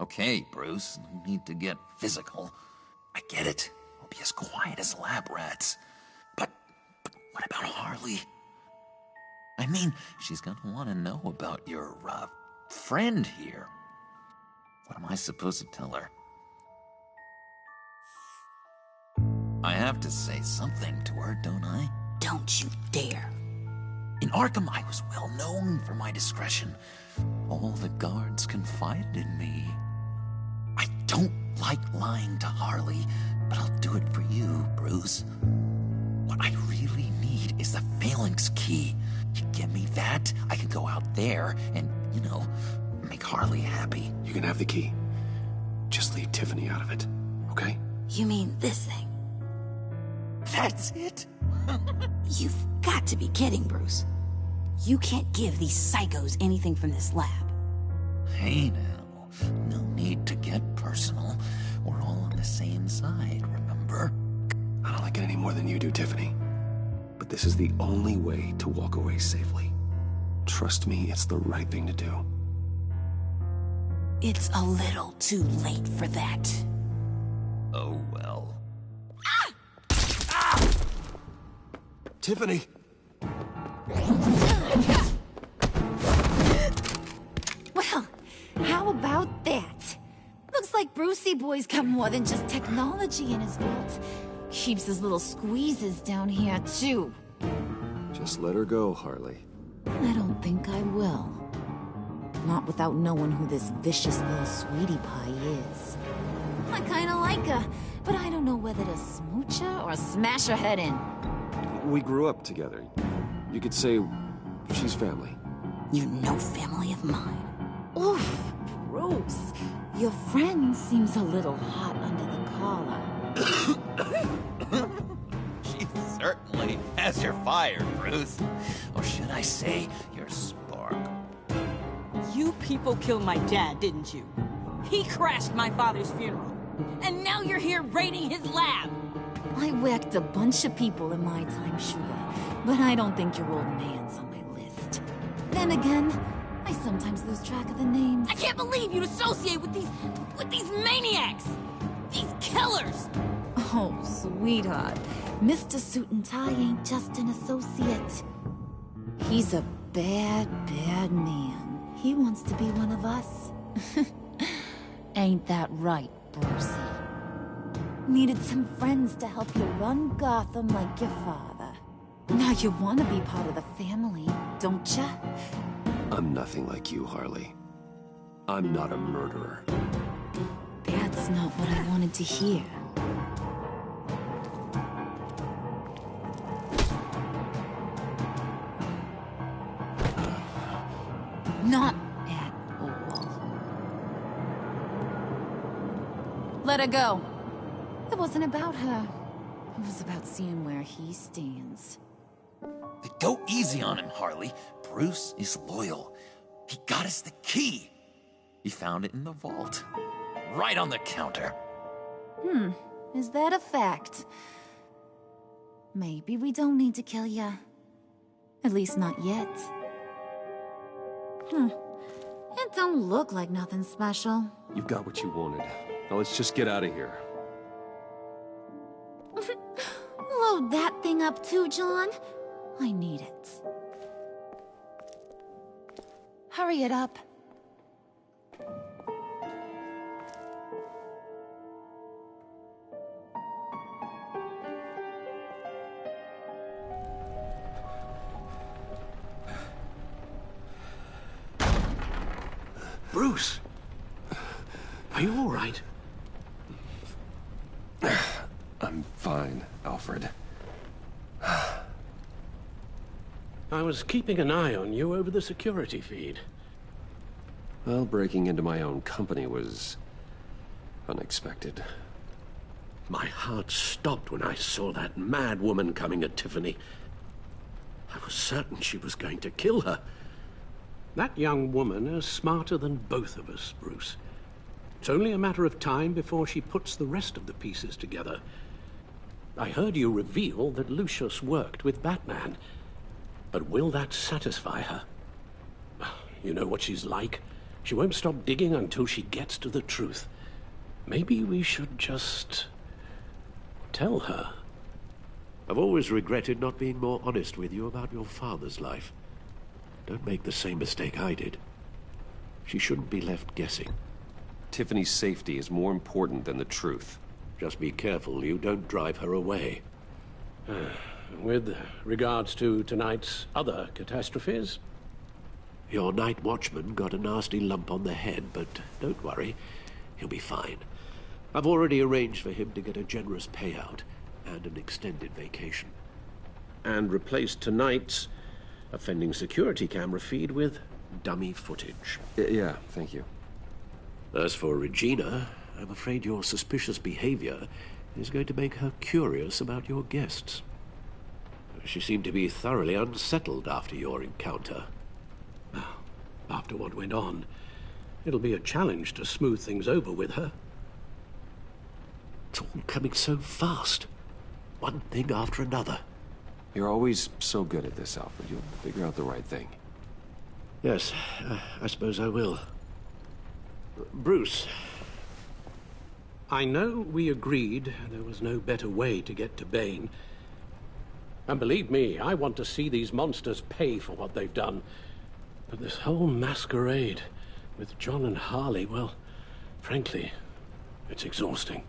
Okay, Bruce, no need to get physical. I get it. We'll be as quiet as lab rats. But what about Harley? I mean, she's gonna want to know about your, friend here. What am I supposed to tell her? I have to say something to her, don't I? Don't you dare. In Arkham, I was well known for my discretion. All the guards confided in me. I don't like lying to Harley, but I'll do it for you, Bruce. What I really need is the phalanx key. You give me that, I can go out there and, make Harley happy. You can have the key. Just leave Tiffany out of it, okay? You mean this thing? That's it? You've got to be kidding, Bruce. You can't give these psychos anything from this lab. Hey now, no need to get personal. We're all on the same side, remember? I don't like it any more than you do, Tiffany. But this is the only way to walk away safely. Trust me, it's the right thing to do. It's a little too late for that. Oh well. Tiffany! Well, how about that? Looks like Brucey Boy's got more than just technology in his vault. keeps his little squeezes down here, too. Just let her go, Harley. I don't think I will. Not without knowing who this vicious little sweetie pie is. I kinda like her, but I don't know whether to smooch her or smash her head in. We grew up together. You could say she's family. You know family of mine. Oof, Bruce. Your friend seems a little hot under the collar. She certainly has your fire, Bruce. Or should I say, your spark. You people killed my dad, didn't you? He crashed my father's funeral. And now you're here raiding his lab. I whacked a bunch of people in my time, sugar. But I don't think your old man's on my list. Then again, I sometimes lose track of the names. I can't believe you'd associate with these maniacs! These killers! Oh, sweetheart. Mr. Suit and Tie ain't just an associate. He's a bad, bad man. He wants to be one of us. Ain't that right, Brucey? Needed some friends to help you run Gotham like your father. Now you want to be part of the family, don't ya? I'm nothing like you, Harley. I'm not a murderer. That's not what I wanted to hear. Not at all. Let her go. It wasn't about her. It was about seeing where he stands. Go easy on him, Harley. Bruce is loyal. He got us the key. He found it in the vault. Right on the counter. Is that a fact? Maybe we don't need to kill ya. At least not yet. It don't look like nothing special. You've got what you wanted. Now let's just get out of here. Load that thing up too, John. I need it. Hurry it up. Bruce! Are you all right? I'm fine, Alfred. I was keeping an eye on you over the security feed. Well, breaking into my own company was unexpected. My heart stopped when I saw that mad woman coming at Tiffany. I was certain she was going to kill her. That young woman is smarter than both of us, Bruce. It's only a matter of time before she puts the rest of the pieces together. I heard you reveal that Lucius worked with Batman. But will that satisfy her? You know what she's like. She won't stop digging until she gets to the truth. Maybe we should just tell her. I've always regretted not being more honest with you about your father's life. Don't make the same mistake I did. She shouldn't be left guessing. Tiffany's safety is more important than the truth. Just be careful you don't drive her away. With regards to tonight's other catastrophes? Your night watchman got a nasty lump on the head, but don't worry. He'll be fine. I've already arranged for him to get a generous payout and an extended vacation. And replaced tonight's offending security camera feed with dummy footage. Yeah, thank you. As for Regina, I'm afraid your suspicious behavior is going to make her curious about your guests. She seemed to be thoroughly unsettled after your encounter. After what went on, it'll be a challenge to smooth things over with her. It's all coming so fast. One thing after another. You're always so good at this, Alfred. You'll figure out the right thing. Yes, I suppose I will. Bruce, I know we agreed there was no better way to get to Bane. And believe me, I want to see these monsters pay for what they've done. But this whole masquerade with John and Harley, well, frankly, it's exhausting.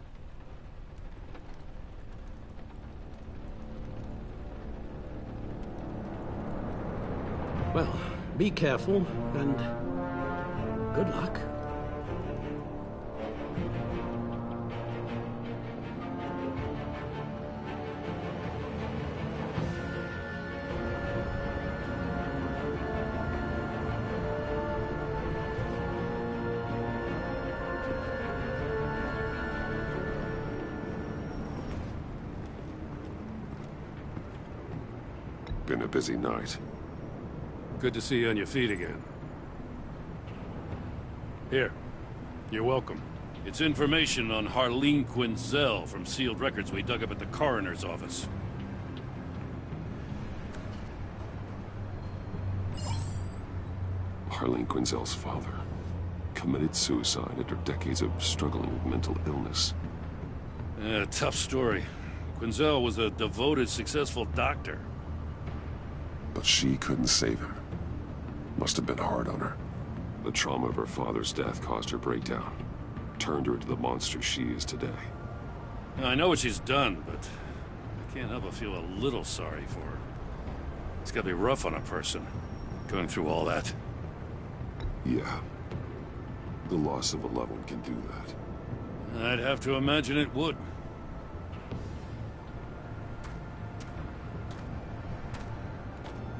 Well, be careful, and good luck. Been a busy night. Good to see you on your feet again. Here. You're welcome. It's information on Harleen Quinzel from sealed records we dug up at the coroner's office. Harleen Quinzel's father committed suicide after decades of struggling with mental illness. Yeah, tough story. Quinzel was a devoted, successful doctor. But she couldn't save him. Must have been hard on her. The trauma of her father's death caused her breakdown. Turned her into the monster she is today. Now, I know what she's done, but I can't help but feel a little sorry for her. It's gotta be rough on a person, going through all that. Yeah. The loss of a loved one can do that. I'd have to imagine it would.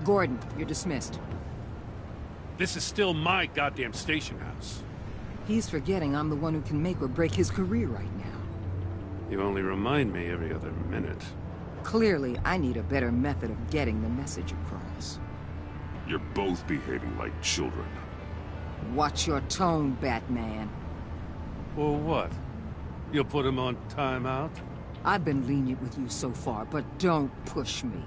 Gordon, you're dismissed. This is still my goddamn station house. He's forgetting I'm the one who can make or break his career right now. You only remind me every other minute. Clearly, I need a better method of getting the message across. You're both behaving like children. Watch your tone, Batman. Or what? You'll put him on timeout? I've been lenient with you so far, but don't push me.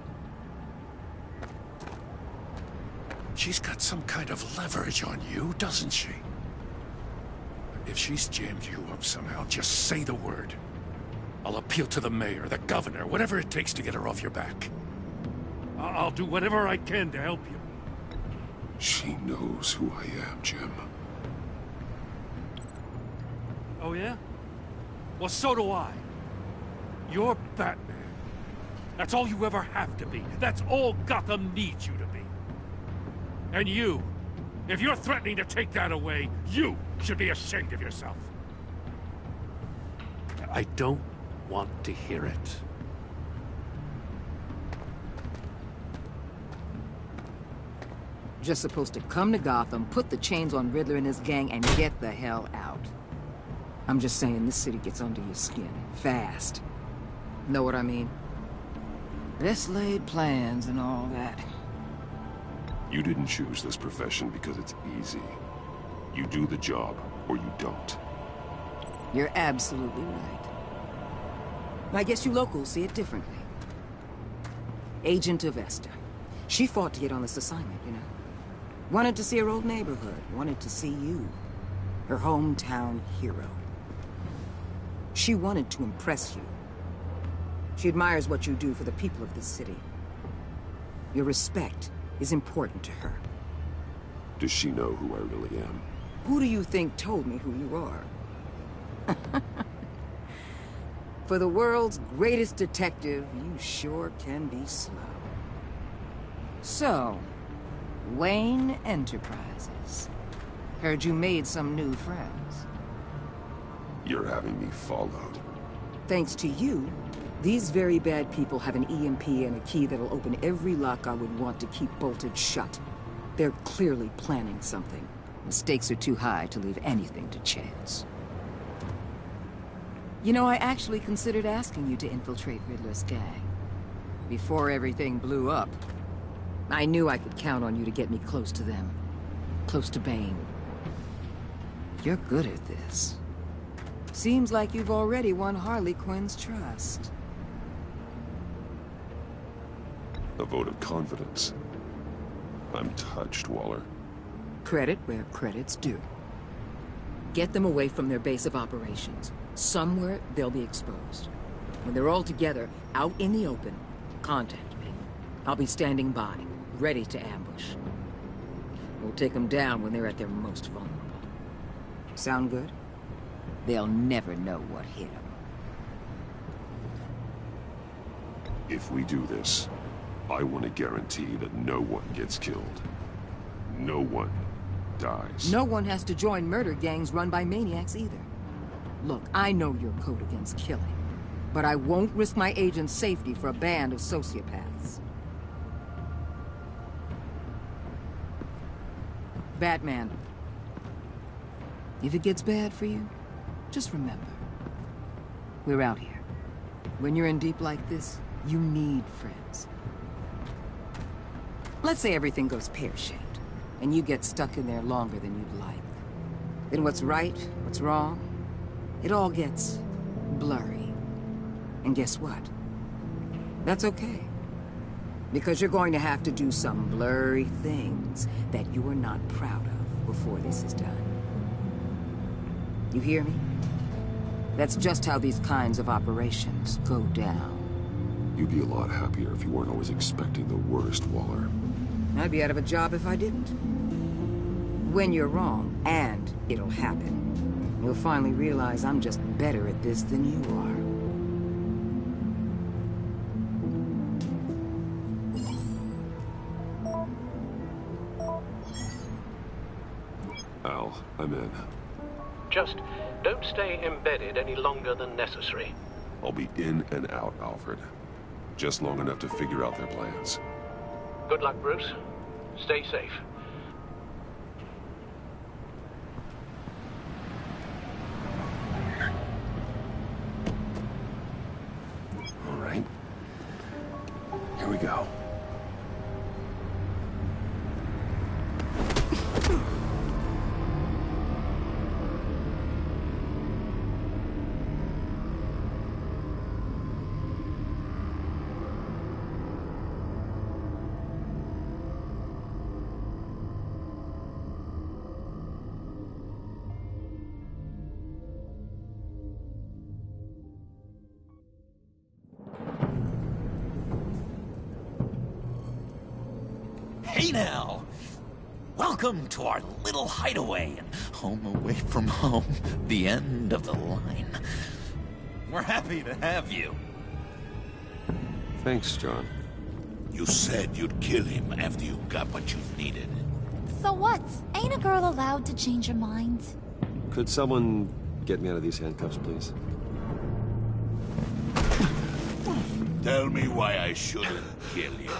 She's got some kind of leverage on you, doesn't she? If she's jammed you up somehow, just say the word. I'll appeal to the mayor, the governor, whatever it takes to get her off your back. I'll do whatever I can to help you. She knows who I am, Jim. Oh, yeah? Well, so do I. You're Batman. That's all you ever have to be. That's all Gotham needs you to be. And you, if you're threatening to take that away, you should be ashamed of yourself. I don't want to hear it. Just supposed to come to Gotham, put the chains on Riddler and his gang, and get the hell out. I'm just saying, this city gets under your skin. Fast. Know what I mean? Best laid plans and all that. You didn't choose this profession because it's easy. You do the job, or you don't. You're absolutely right. I guess you locals see it differently. Agent of Vesta. She fought to get on this assignment, you know. Wanted to see her old neighborhood. Wanted to see you. Her hometown hero. She wanted to impress you. She admires what you do for the people of this city. Your respect is important to her. Does she know who I really am? Who do you think told me who you are? For the world's greatest detective, you sure can be slow. So, Wayne Enterprises. Heard you made some new friends. You're having me followed. Thanks to you, these very bad people have an EMP and a key that'll open every lock I would want to keep bolted shut. They're clearly planning something. The stakes are too high to leave anything to chance. You know, I actually considered asking you to infiltrate Riddler's gang. Before everything blew up. I knew I could count on you to get me close to them. Close to Bane. You're good at this. Seems like you've already won Harley Quinn's trust. A vote of confidence. I'm touched, Waller. Credit where credit's due. Get them away from their base of operations. Somewhere they'll be exposed. When they're all together, out in the open, contact me. I'll be standing by, ready to ambush. We'll take them down when they're at their most vulnerable. Sound good? They'll never know what hit them. If we do this, I want to guarantee that no one gets killed. no one dies. No one has to join murder gangs run by maniacs either. Look, I know your code against killing, but I won't risk my agent's safety for a band of sociopaths. Batman, if it gets bad for you, just remember, we're out here. When you're in deep like this, you need friends. Let's say everything goes pear-shaped, and you get stuck in there longer than you'd like. Then what's right, what's wrong, it all gets blurry. And guess what? That's okay. Because you're going to have to do some blurry things that you are not proud of before this is done. You hear me? That's just how these kinds of operations go down. You'd be a lot happier if you weren't always expecting the worst, Waller. I'd be out of a job if I didn't. When you're wrong, and it'll happen, you'll finally realize I'm just better at this than you are. Al, I'm in. Just don't stay embedded any longer than necessary. I'll be in and out, Alfred. Just long enough to figure out their plans. Good luck, Bruce. Stay safe. All right. Here we go. Hey now! Welcome to our little hideaway and home away from home, the end of the line. We're happy to have you. Thanks, John. You said you'd kill him after you got what you needed. So what? Ain't a girl allowed to change her mind? Could someone get me out of these handcuffs, please? Tell me why I shouldn't kill you.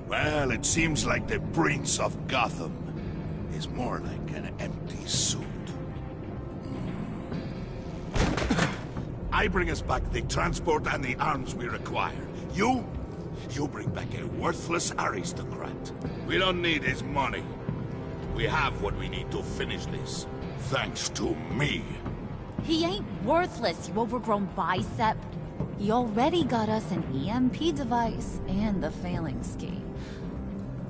Well, it seems like the Prince of Gotham is more like an empty suit. I bring us back the transport and the arms we require. You bring back a worthless aristocrat. We don't need his money. We have what we need to finish this. Thanks to me. He ain't worthless, you overgrown bicep. He already got us an EMP device and the failing scheme.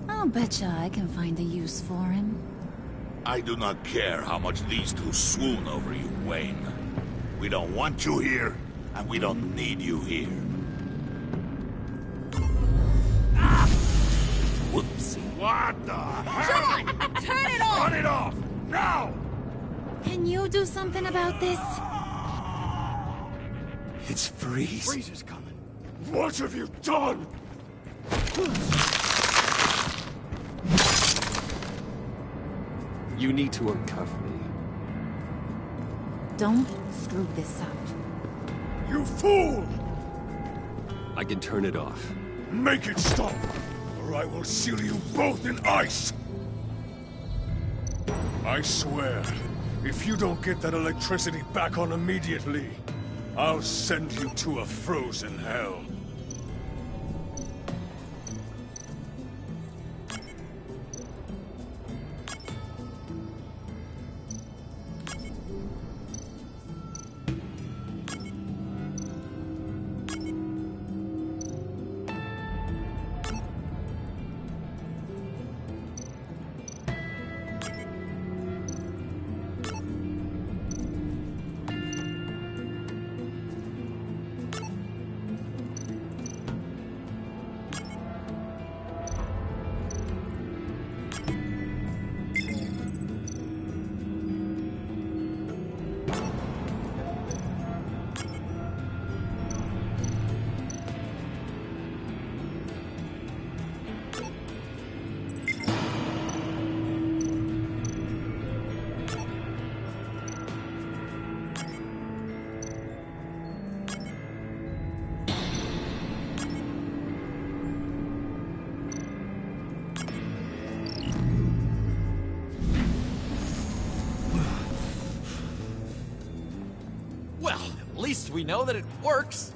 I'll betcha I can find a use for him. I do not care how much these two swoon over you, Wayne. We don't want you here, and we don't need you here. Ah! Whoopsie. What the heck? John! Turn it off! Turn it off! Now! Can you do something about this? It's Freeze. Freeze is coming. What have you done? You need to uncuff me. Don't screw this up. You fool! I can turn it off. Make it stop, or I will seal you both in ice! I swear, if you don't get that electricity back on immediately, I'll send you to a frozen hell. least we know that it works.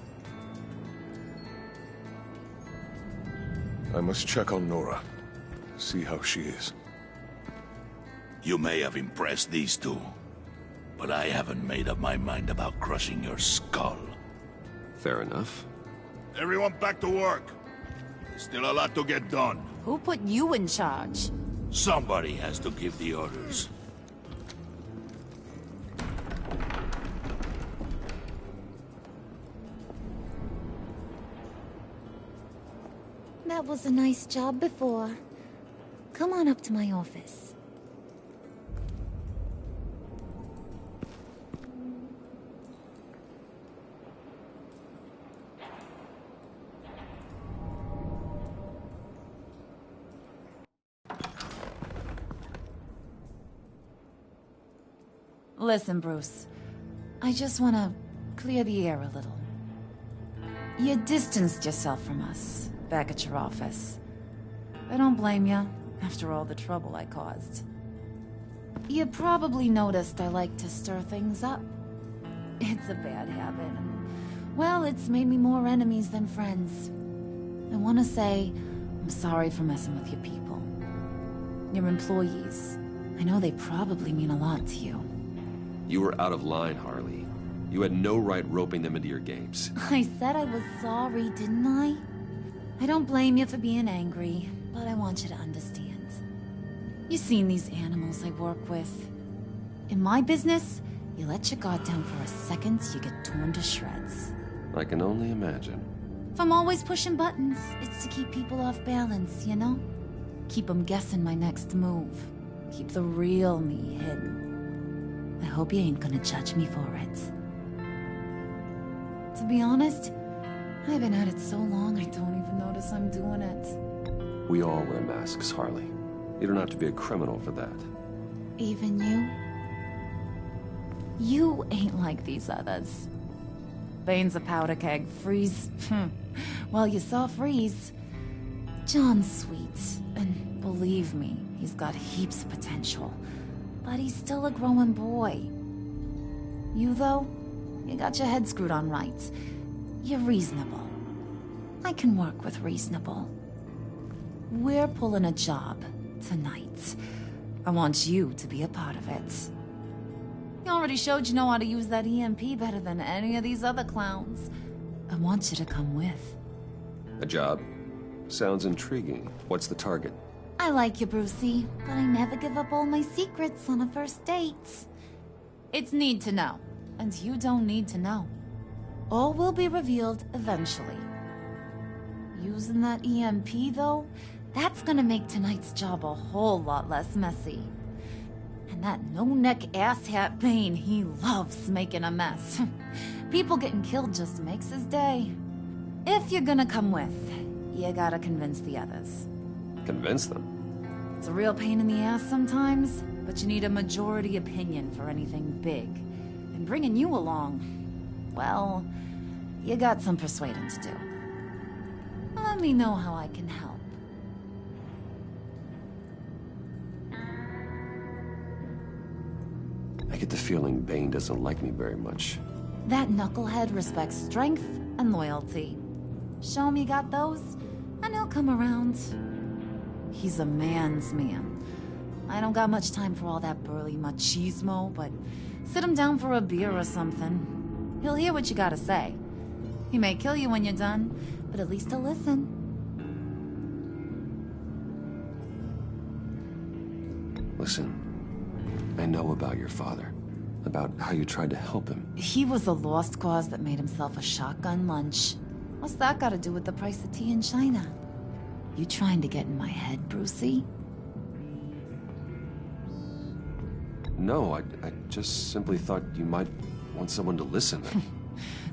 I must check on Nora. See how she is. You may have impressed these two, but I haven't made up my mind about crushing your skull. Fair enough. Everyone back to work. There's still a lot to get done. Who put you in charge? Somebody has to give the orders. That was a nice job before. Come on up to my office. Listen, Bruce. I just want to clear the air a little. You distanced yourself from us back at your office. I don't blame you, after all the trouble I caused. You probably noticed I like to stir things up. It's a bad habit, and, well, it's made me more enemies than friends. I want to say I'm sorry for messing with your people. Your employees. I know they probably mean a lot to you. You were out of line, Harley. You had no right roping them into your games. I said I was sorry, didn't I? I don't blame you for being angry, but I want you to understand. You've seen these animals I work with. In my business, you let your guard down for a second, you get torn to shreds. I can only imagine. If I'm always pushing buttons, it's to keep people off balance, you know? Keep them guessing my next move. Keep the real me hidden. I hope you ain't gonna judge me for it. To be honest, I've been at it so long I don't even notice I'm doing it. We all wear masks, Harley. You don't have to be a criminal for that. Even you? You ain't like these others. Bane's a powder keg. Freeze. Well, you saw Freeze. John's sweet, and believe me, he's got heaps of potential. But he's still a growing boy. You, though, you got your head screwed on right. You're reasonable. I can work with reasonable. We're pulling a job tonight. I want you to be a part of it. You already showed you know how to use that EMP better than any of these other clowns. I want you to come with. A job? Sounds intriguing. What's the target? I like you, Brucey, but I never give up all my secrets on a first date. It's need to know, and you don't need to know. All will be revealed eventually. Using that EMP, though, that's gonna make tonight's job a whole lot less messy. And that no-neck asshat Bane, he loves making a mess. People getting killed just makes his day. If you're gonna come with, you gotta convince the others. Convince them? It's a real pain in the ass sometimes, but you need a majority opinion for anything big. And bringing you along, well, you got some persuading to do. Let me know how I can help. I get the feeling Bane doesn't like me very much. That knucklehead respects strength and loyalty. Show him you got those, and he'll come around. He's a man's man. I don't got much time for all that burly machismo, but sit him down for a beer or something. He'll hear what you gotta say. He may kill you when you're done, but at least he'll listen. Listen, I know about your father. About how you tried to help him. He was a lost cause that made himself a shotgun lunch. What's that got to do with the price of tea in China? You trying to get in my head, Brucey? No, I just simply thought you might want someone to listen.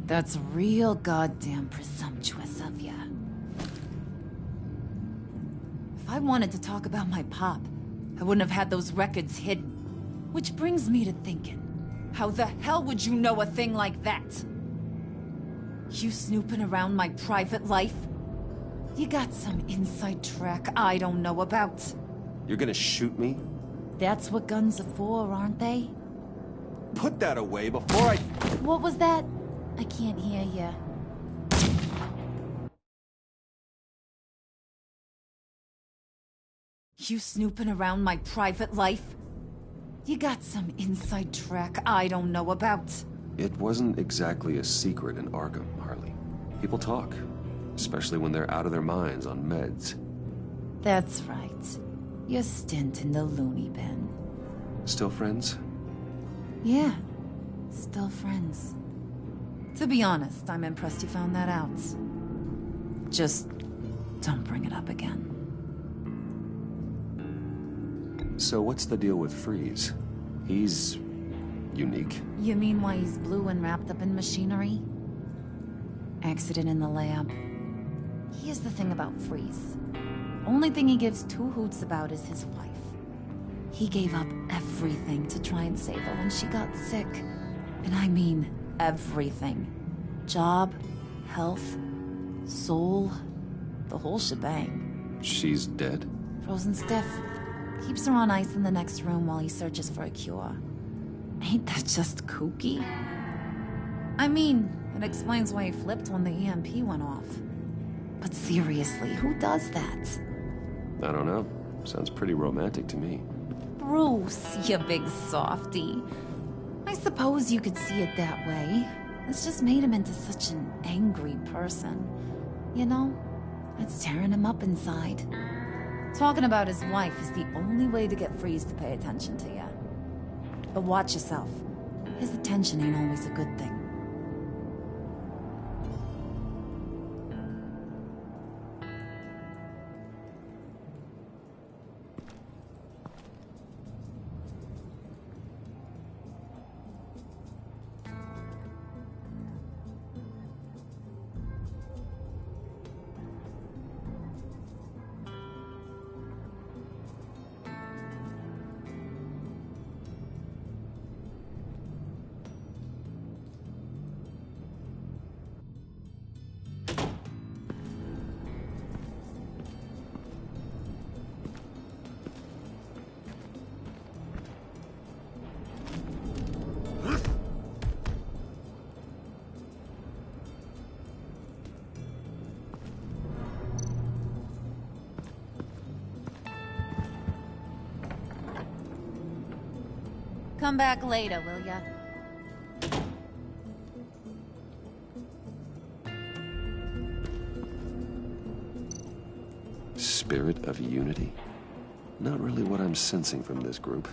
That's real goddamn presumptuous of ya. If I wanted to talk about my pop, I wouldn't have had those records hidden. Which brings me to thinking, how the hell would you know a thing like that? You snooping around my private life? You got some inside track I don't know about. You're gonna shoot me? That's what guns are for, aren't they? Put that away before I... What was that? I can't hear you. You snooping around my private life? You got some inside track I don't know about. It wasn't exactly a secret in Arkham, Harley. People talk, especially when they're out of their minds on meds. That's right. Your stint in the loony bin. Still friends? Yeah, still friends. To be honest, I'm impressed you found that out. Just don't bring it up again. So what's the deal with Freeze? He's unique. You mean why he's blue and wrapped up in machinery? Accident in the lab. Here's the thing about Freeze. Only thing he gives two hoots about is his wife. He gave up everything to try and save her when she got sick. And I mean everything. Job, health, soul, the whole shebang. She's dead? Frozen stiff. Keeps her on ice in the next room while he searches for a cure. Ain't that just kooky? I mean, it explains why he flipped when the EMP went off. But seriously, who does that? I don't know. Sounds pretty romantic to me. Bruce, you big softy. I suppose you could see it that way. It's just made him into such an angry person. You know, it's tearing him up inside. Talking about his wife is the only way to get Freeze to pay attention to you. But watch yourself. His attention ain't always a good thing. Come back later, will ya? Spirit of unity? Not really what I'm sensing from this group.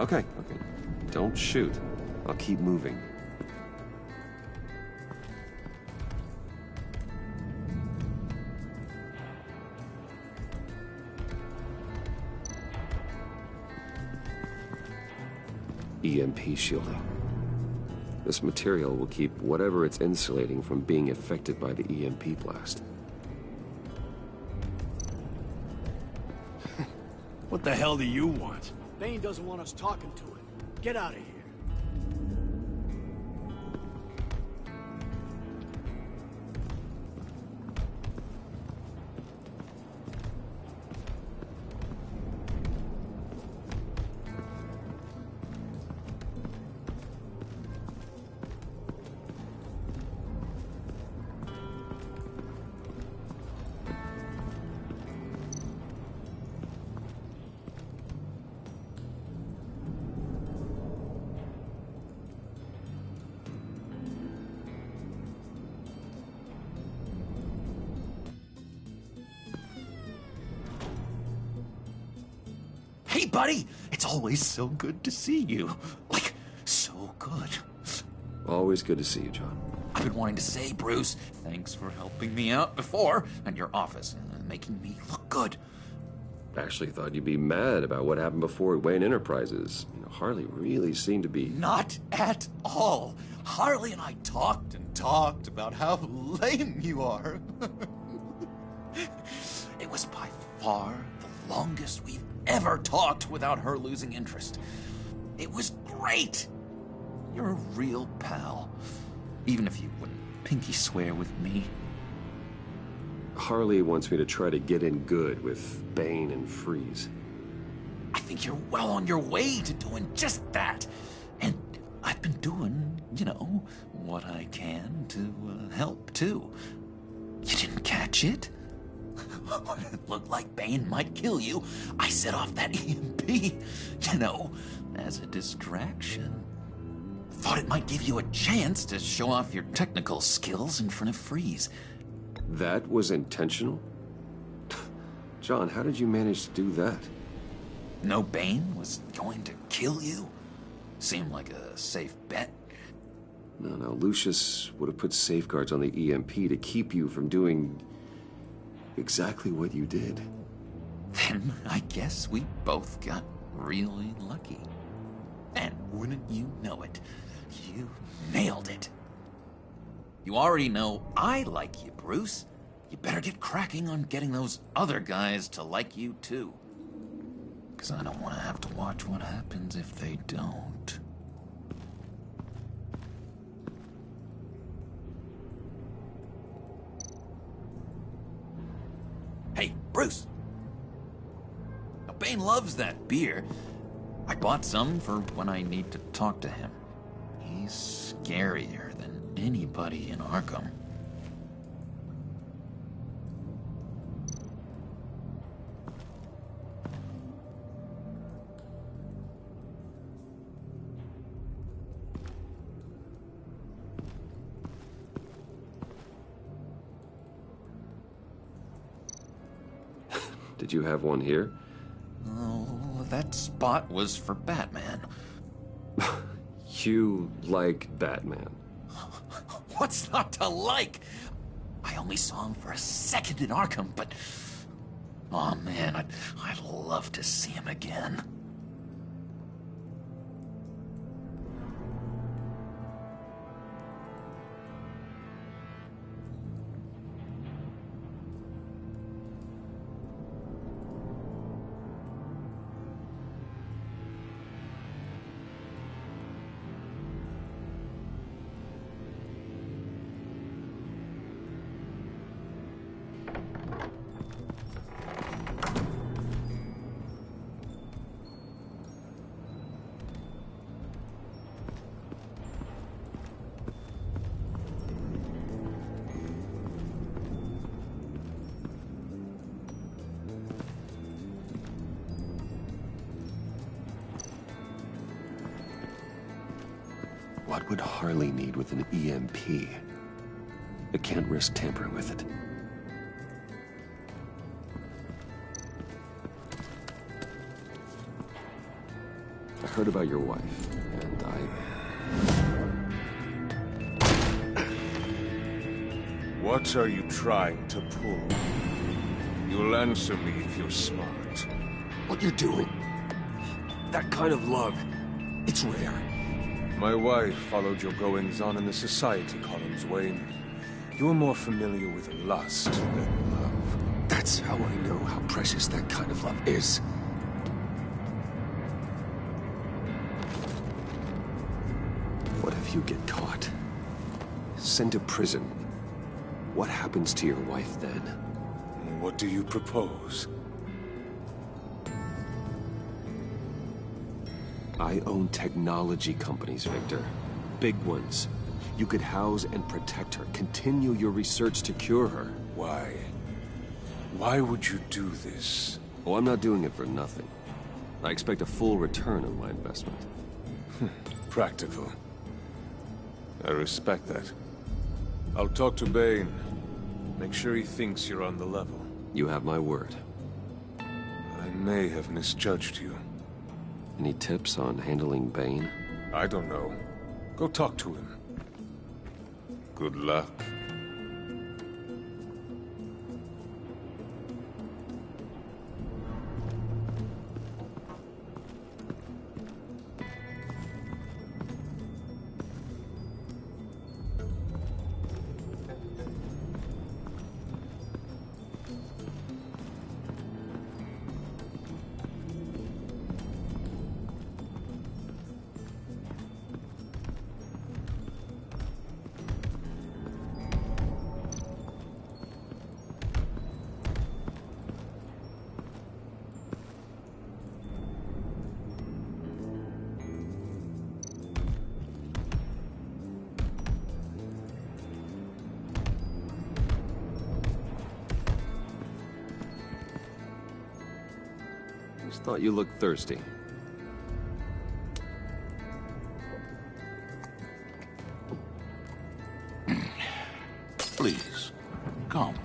Okay. Don't shoot. I'll keep moving. EMP shielding. This material will keep whatever it's insulating from being affected by the EMP blast. What the hell do you want? Bane doesn't want us talking to him. Get out of here. Hey, buddy! It's always so good to see you. Like, so good. Always good to see you, John. I've been wanting to say, Bruce, thanks for helping me out before at your office, making me look good. Actually thought you'd be mad about what happened before at Wayne Enterprises. You know, Harley really seemed to be... Not at all. Harley and I talked and talked about how lame you are. It was by far the longest we've ever talked without her losing interest. It was great. You're a real pal, even if you wouldn't pinky swear with me. Harley wants me to try to get in good with Bane and Freeze. I think you're well on your way to doing just that. And I've been doing, you know, what I can to help, too. You didn't catch it? It looked like Bane might kill you. I set off that EMP, you know, as a distraction. Thought it might give you a chance to show off your technical skills in front of Freeze. That was intentional? John, how did you manage to do that? No, Bane was going to kill you? Seemed like a safe bet. No, Lucius would have put safeguards on the EMP to keep you from doing exactly what you did. Then I guess we both got really lucky. And wouldn't you know it, you nailed it. You already know I like you, Bruce. You better get cracking on getting those other guys to like you, too. Because I don't want to have to watch what happens if they don't. Hey, Bruce! Now, Bane loves that beer. I bought some for when I need to talk to him. He's scarier than anybody in Arkham. Did you have one here? Oh, that spot was for Batman. You like Batman? What's not to like? I only saw him for a second in Arkham, but... oh man, I'd love to see him again. What would Harley need with an EMP? I can't risk tampering with it. I heard about your wife, and What are you trying to pull? You'll answer me if you're smart. What you're doing? That kind of love, it's rare. My wife followed your goings-on in the society columns, Wayne. You're more familiar with lust than love. That's how I know how precious that kind of love is. What if you get caught? Sent to prison? What happens to your wife then? What do you propose? I own technology companies, Victor. Big ones. You could house and protect her. Continue your research to cure her. Why? Why would you do this? Oh, I'm not doing it for nothing. I expect a full return on my investment. Practical. I respect that. I'll talk to Bane. Make sure he thinks you're on the level. You have my word. I may have misjudged you. Any tips on handling Bane? I don't know. Go talk to him. Good luck. Just thought you looked thirsty. Please, come.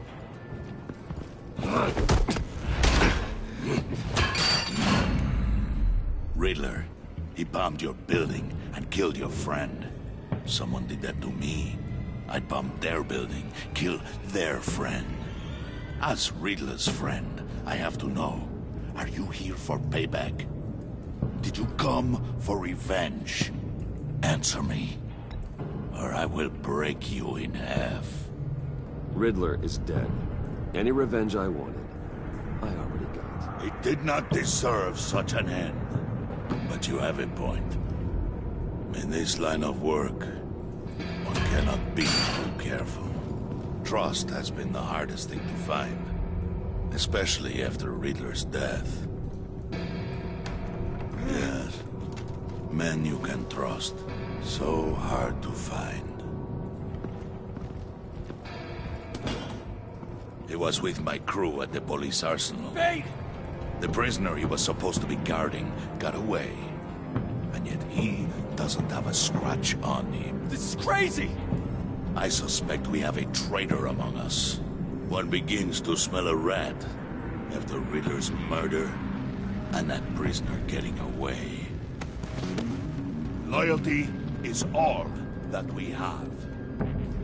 Riddler, he bombed your building and killed your friend. Someone did that to me. I bombed their building, killed their friend. As Riddler's friend, I have to know, are you here for payback? Did you come for revenge? Answer me, or I will break you in half. Riddler is dead. Any revenge I wanted, I already got. He did not deserve such an end. But you have a point. In this line of work, one cannot be too careful. Trust has been the hardest thing to find, especially after Riddler's death. Yes, men you can trust, so hard to find. He was with my crew at the police arsenal. Bait! The prisoner he was supposed to be guarding got away. And yet he doesn't have a scratch on him. This is crazy! I suspect we have a traitor among us. One begins to smell a rat after Riddler's murder and that prisoner getting away. Loyalty is all that we have.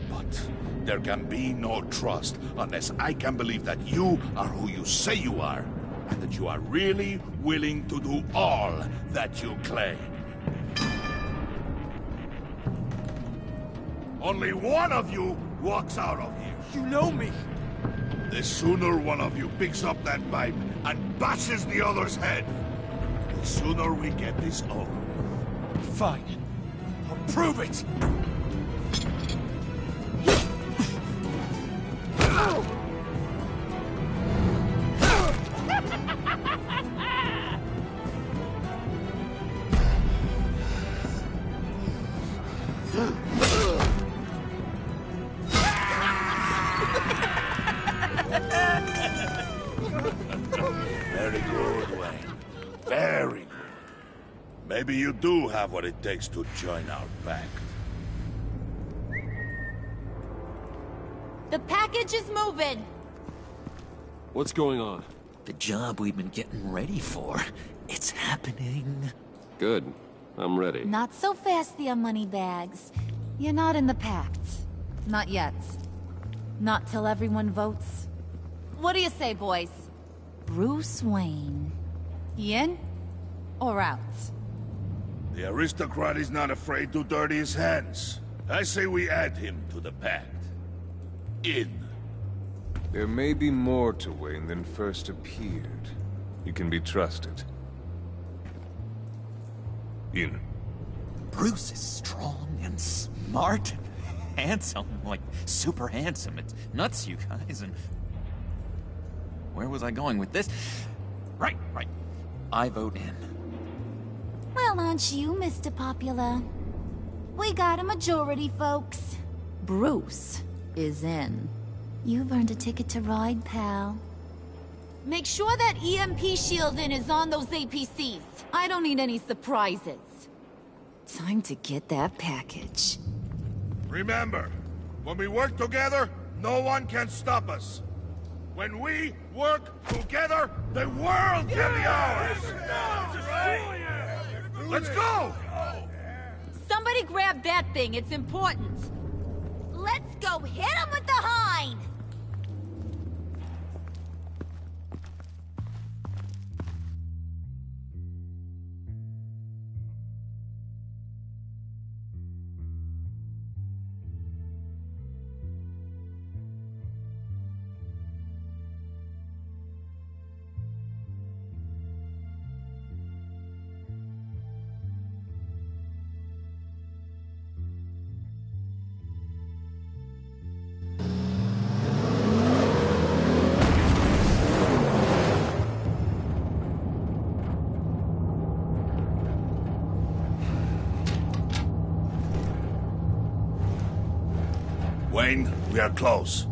But there can be no trust unless I can believe that you are who you say you are, and that you are really willing to do all that you claim. Only one of you walks out of here. You know me. The sooner one of you picks up that pipe and bashes the other's head, the sooner we get this over. Fine. I'll prove it! Very good, Wayne. Very good. Maybe you do have what it takes to join our pact. The package is moving. What's going on? The job we've been getting ready for. It's happening. Good. I'm ready. Not so fast, the Moneybags. You're not in the pact. Not yet. Not till everyone votes. What do you say, boys? Bruce Wayne. In or out? The aristocrat is not afraid to dirty his hands. I say we add him to the pact. In. There may be more to Wayne than first appeared. You can be trusted. In. Bruce is strong and smart and handsome, like super handsome. It's nuts, you guys, and... Where was I going with this? Right. I vote in. Well, aren't you, Mr. Popular? We got a majority, folks. Bruce is in. You've earned a ticket to ride, pal. Make sure that EMP shielding is on those APCs. I don't need any surprises. Time to get that package. Remember, when we work together, no one can stop us. When we work together, the world can be ours! Let's go! Somebody grab that thing, it's important. Let's go hit him with the hind! Wayne, we are close.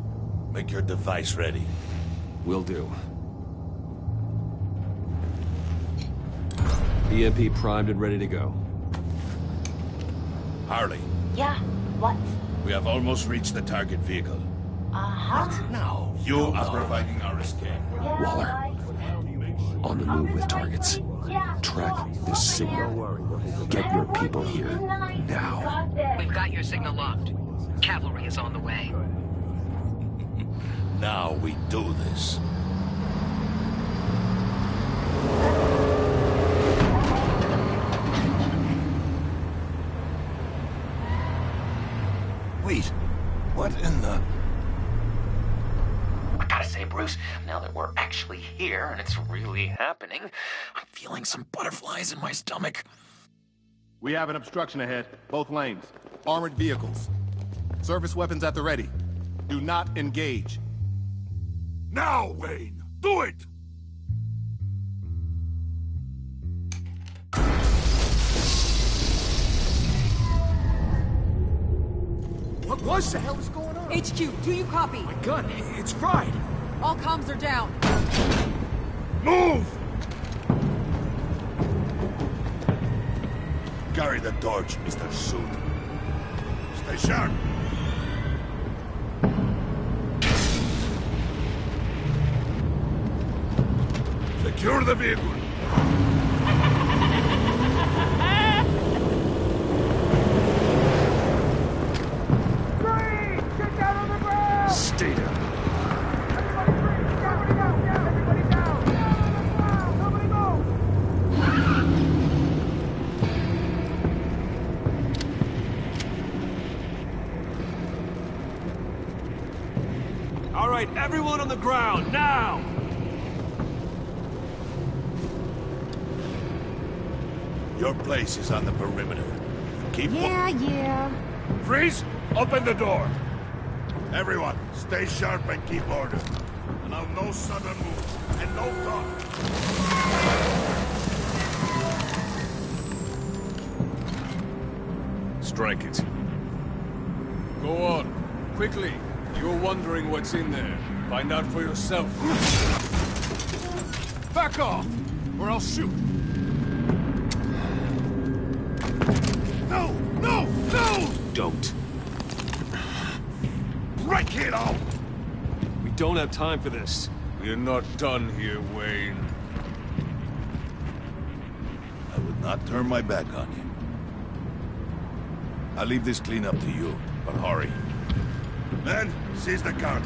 Make your device ready. Will do. EMP primed and ready to go. Harley, Yeah, what? we have almost reached the target vehicle. Uh-huh. Now, you are providing our escape. Waller. On the move with targets. Track this signal. Get your people here. Now. We've got your signal locked. Cavalry is on the way. Now we do this. Wait, what in the... I gotta say, Bruce, now that we're actually here and it's really happening, I'm feeling some butterflies in my stomach. We have an obstruction ahead, both lanes. Armored vehicles. Service weapons at the ready. Do not engage. Now, Wayne! Do it! What was that? What the hell is going on? HQ, do you copy? My gun, it's fried. All comms are down. Move! Carry the torch, Mr. Suit. Stay sharp. Secure the vehicle. Stay down. All right, everyone on the ground, now! Your place is on the perimeter. Keep Yeah. Freeze! Open the door! Everyone, stay sharp and keep order. Allow no sudden moves, and no talk. Strike it. Go on. Quickly. You're wondering what's in there. Find out for yourself. Back off, or I'll shoot. No! No! No! Don't. Break it out! We don't have time for this. We're not done here, Wayne. I would not turn my back on you. I'll leave this cleanup to you, but hurry. Men, seize the cargo.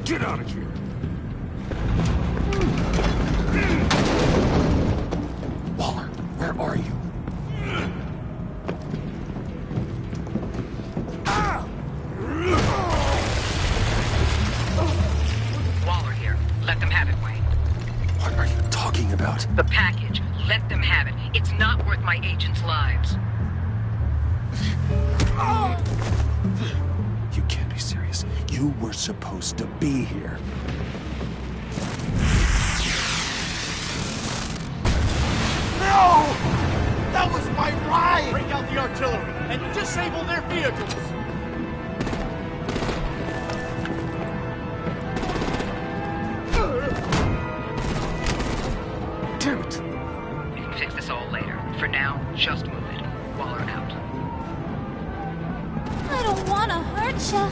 Get out of here! Waller, where are you? Waller here. Let them have it, Wayne. What are you talking about? The package. Let them have it. It's not worth my agents' lives. You can't be serious. You were supposed to be here. No! That was my ride! Break out the artillery and disable their vehicles! Damn it! We can fix this all later. For now, just move it. Waller out. I don't want to hurt ya,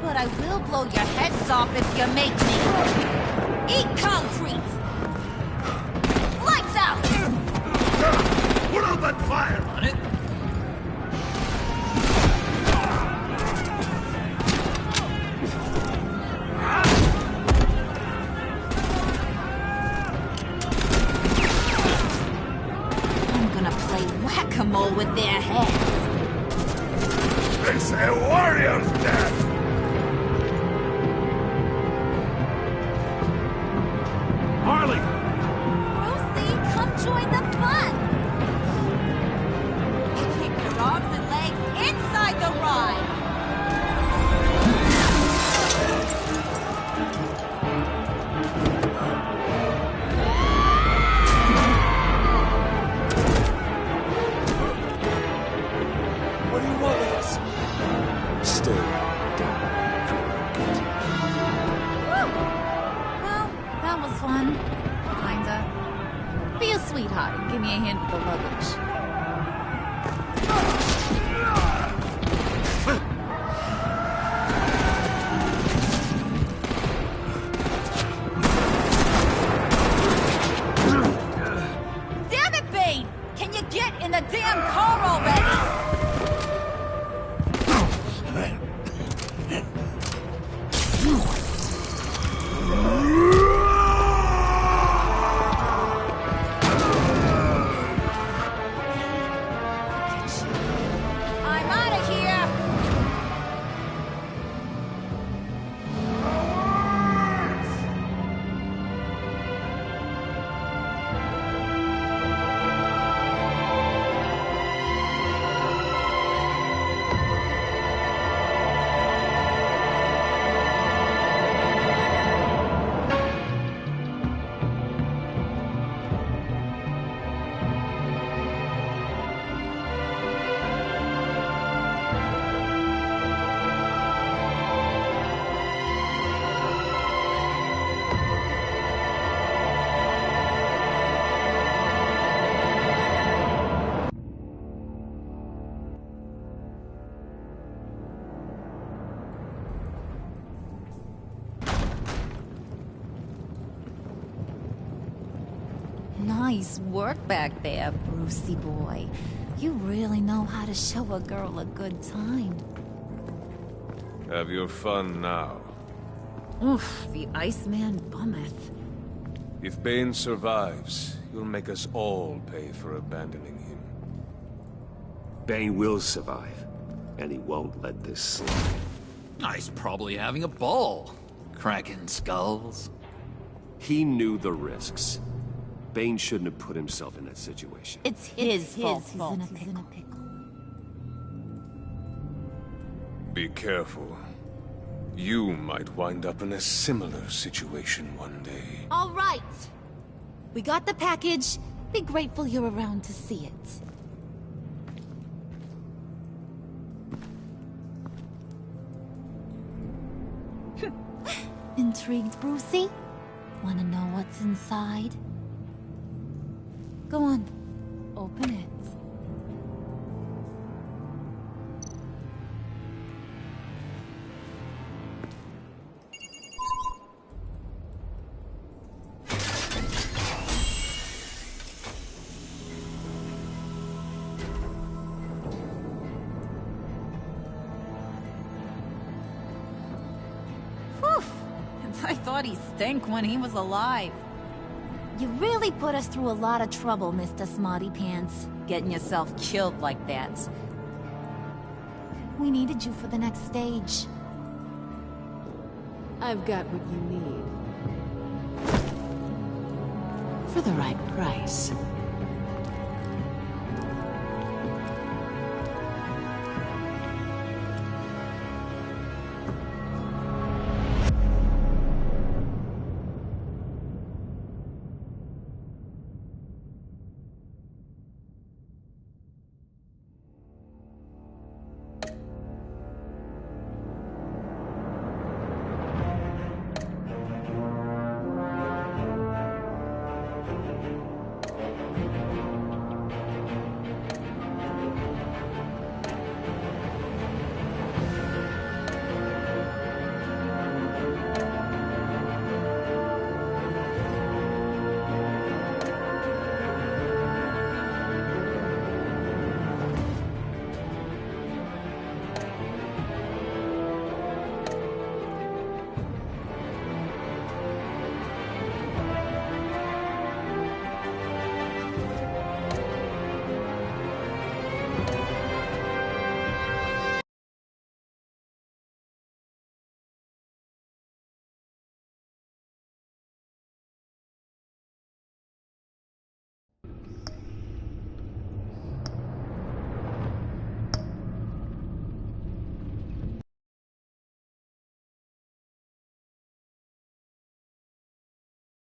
but I will blow your heads off if you make me. Eat concrete! Lights out! Put out that fire! On it. with their heads. It's a warrior's death! Harley! Brucey, come join the fun! Keep your arms and legs inside the ride! What do you want with us? Stay down. Well, that was fun. Kinda. Be a sweetheart and give me a hand with the luggage. Damn it, Bane! Can you get in the damn car already? I'm out of here! Nice work back there, Brucey boy. You really know how to show a girl a good time. Have your fun now. Oof, the Iceman bummeth. If Bane survives, you'll make us all pay for abandoning him. Bane will survive, and he won't let this slide. He's probably having a ball. Cracking skulls. He knew the risks. Bane shouldn't have put himself in that situation. It's his fault. He's in a pickle. Be careful. You might wind up in a similar situation one day. All right. We got the package. Be grateful you're around to see it. Intrigued, Brucey? Wanna know what's inside? Go on. Open it. I thought he stank when he was alive. You really put us through a lot of trouble, Mr. Smarty Pants. Getting yourself killed like that. We needed you for the next stage. I've got what you need. For the right price.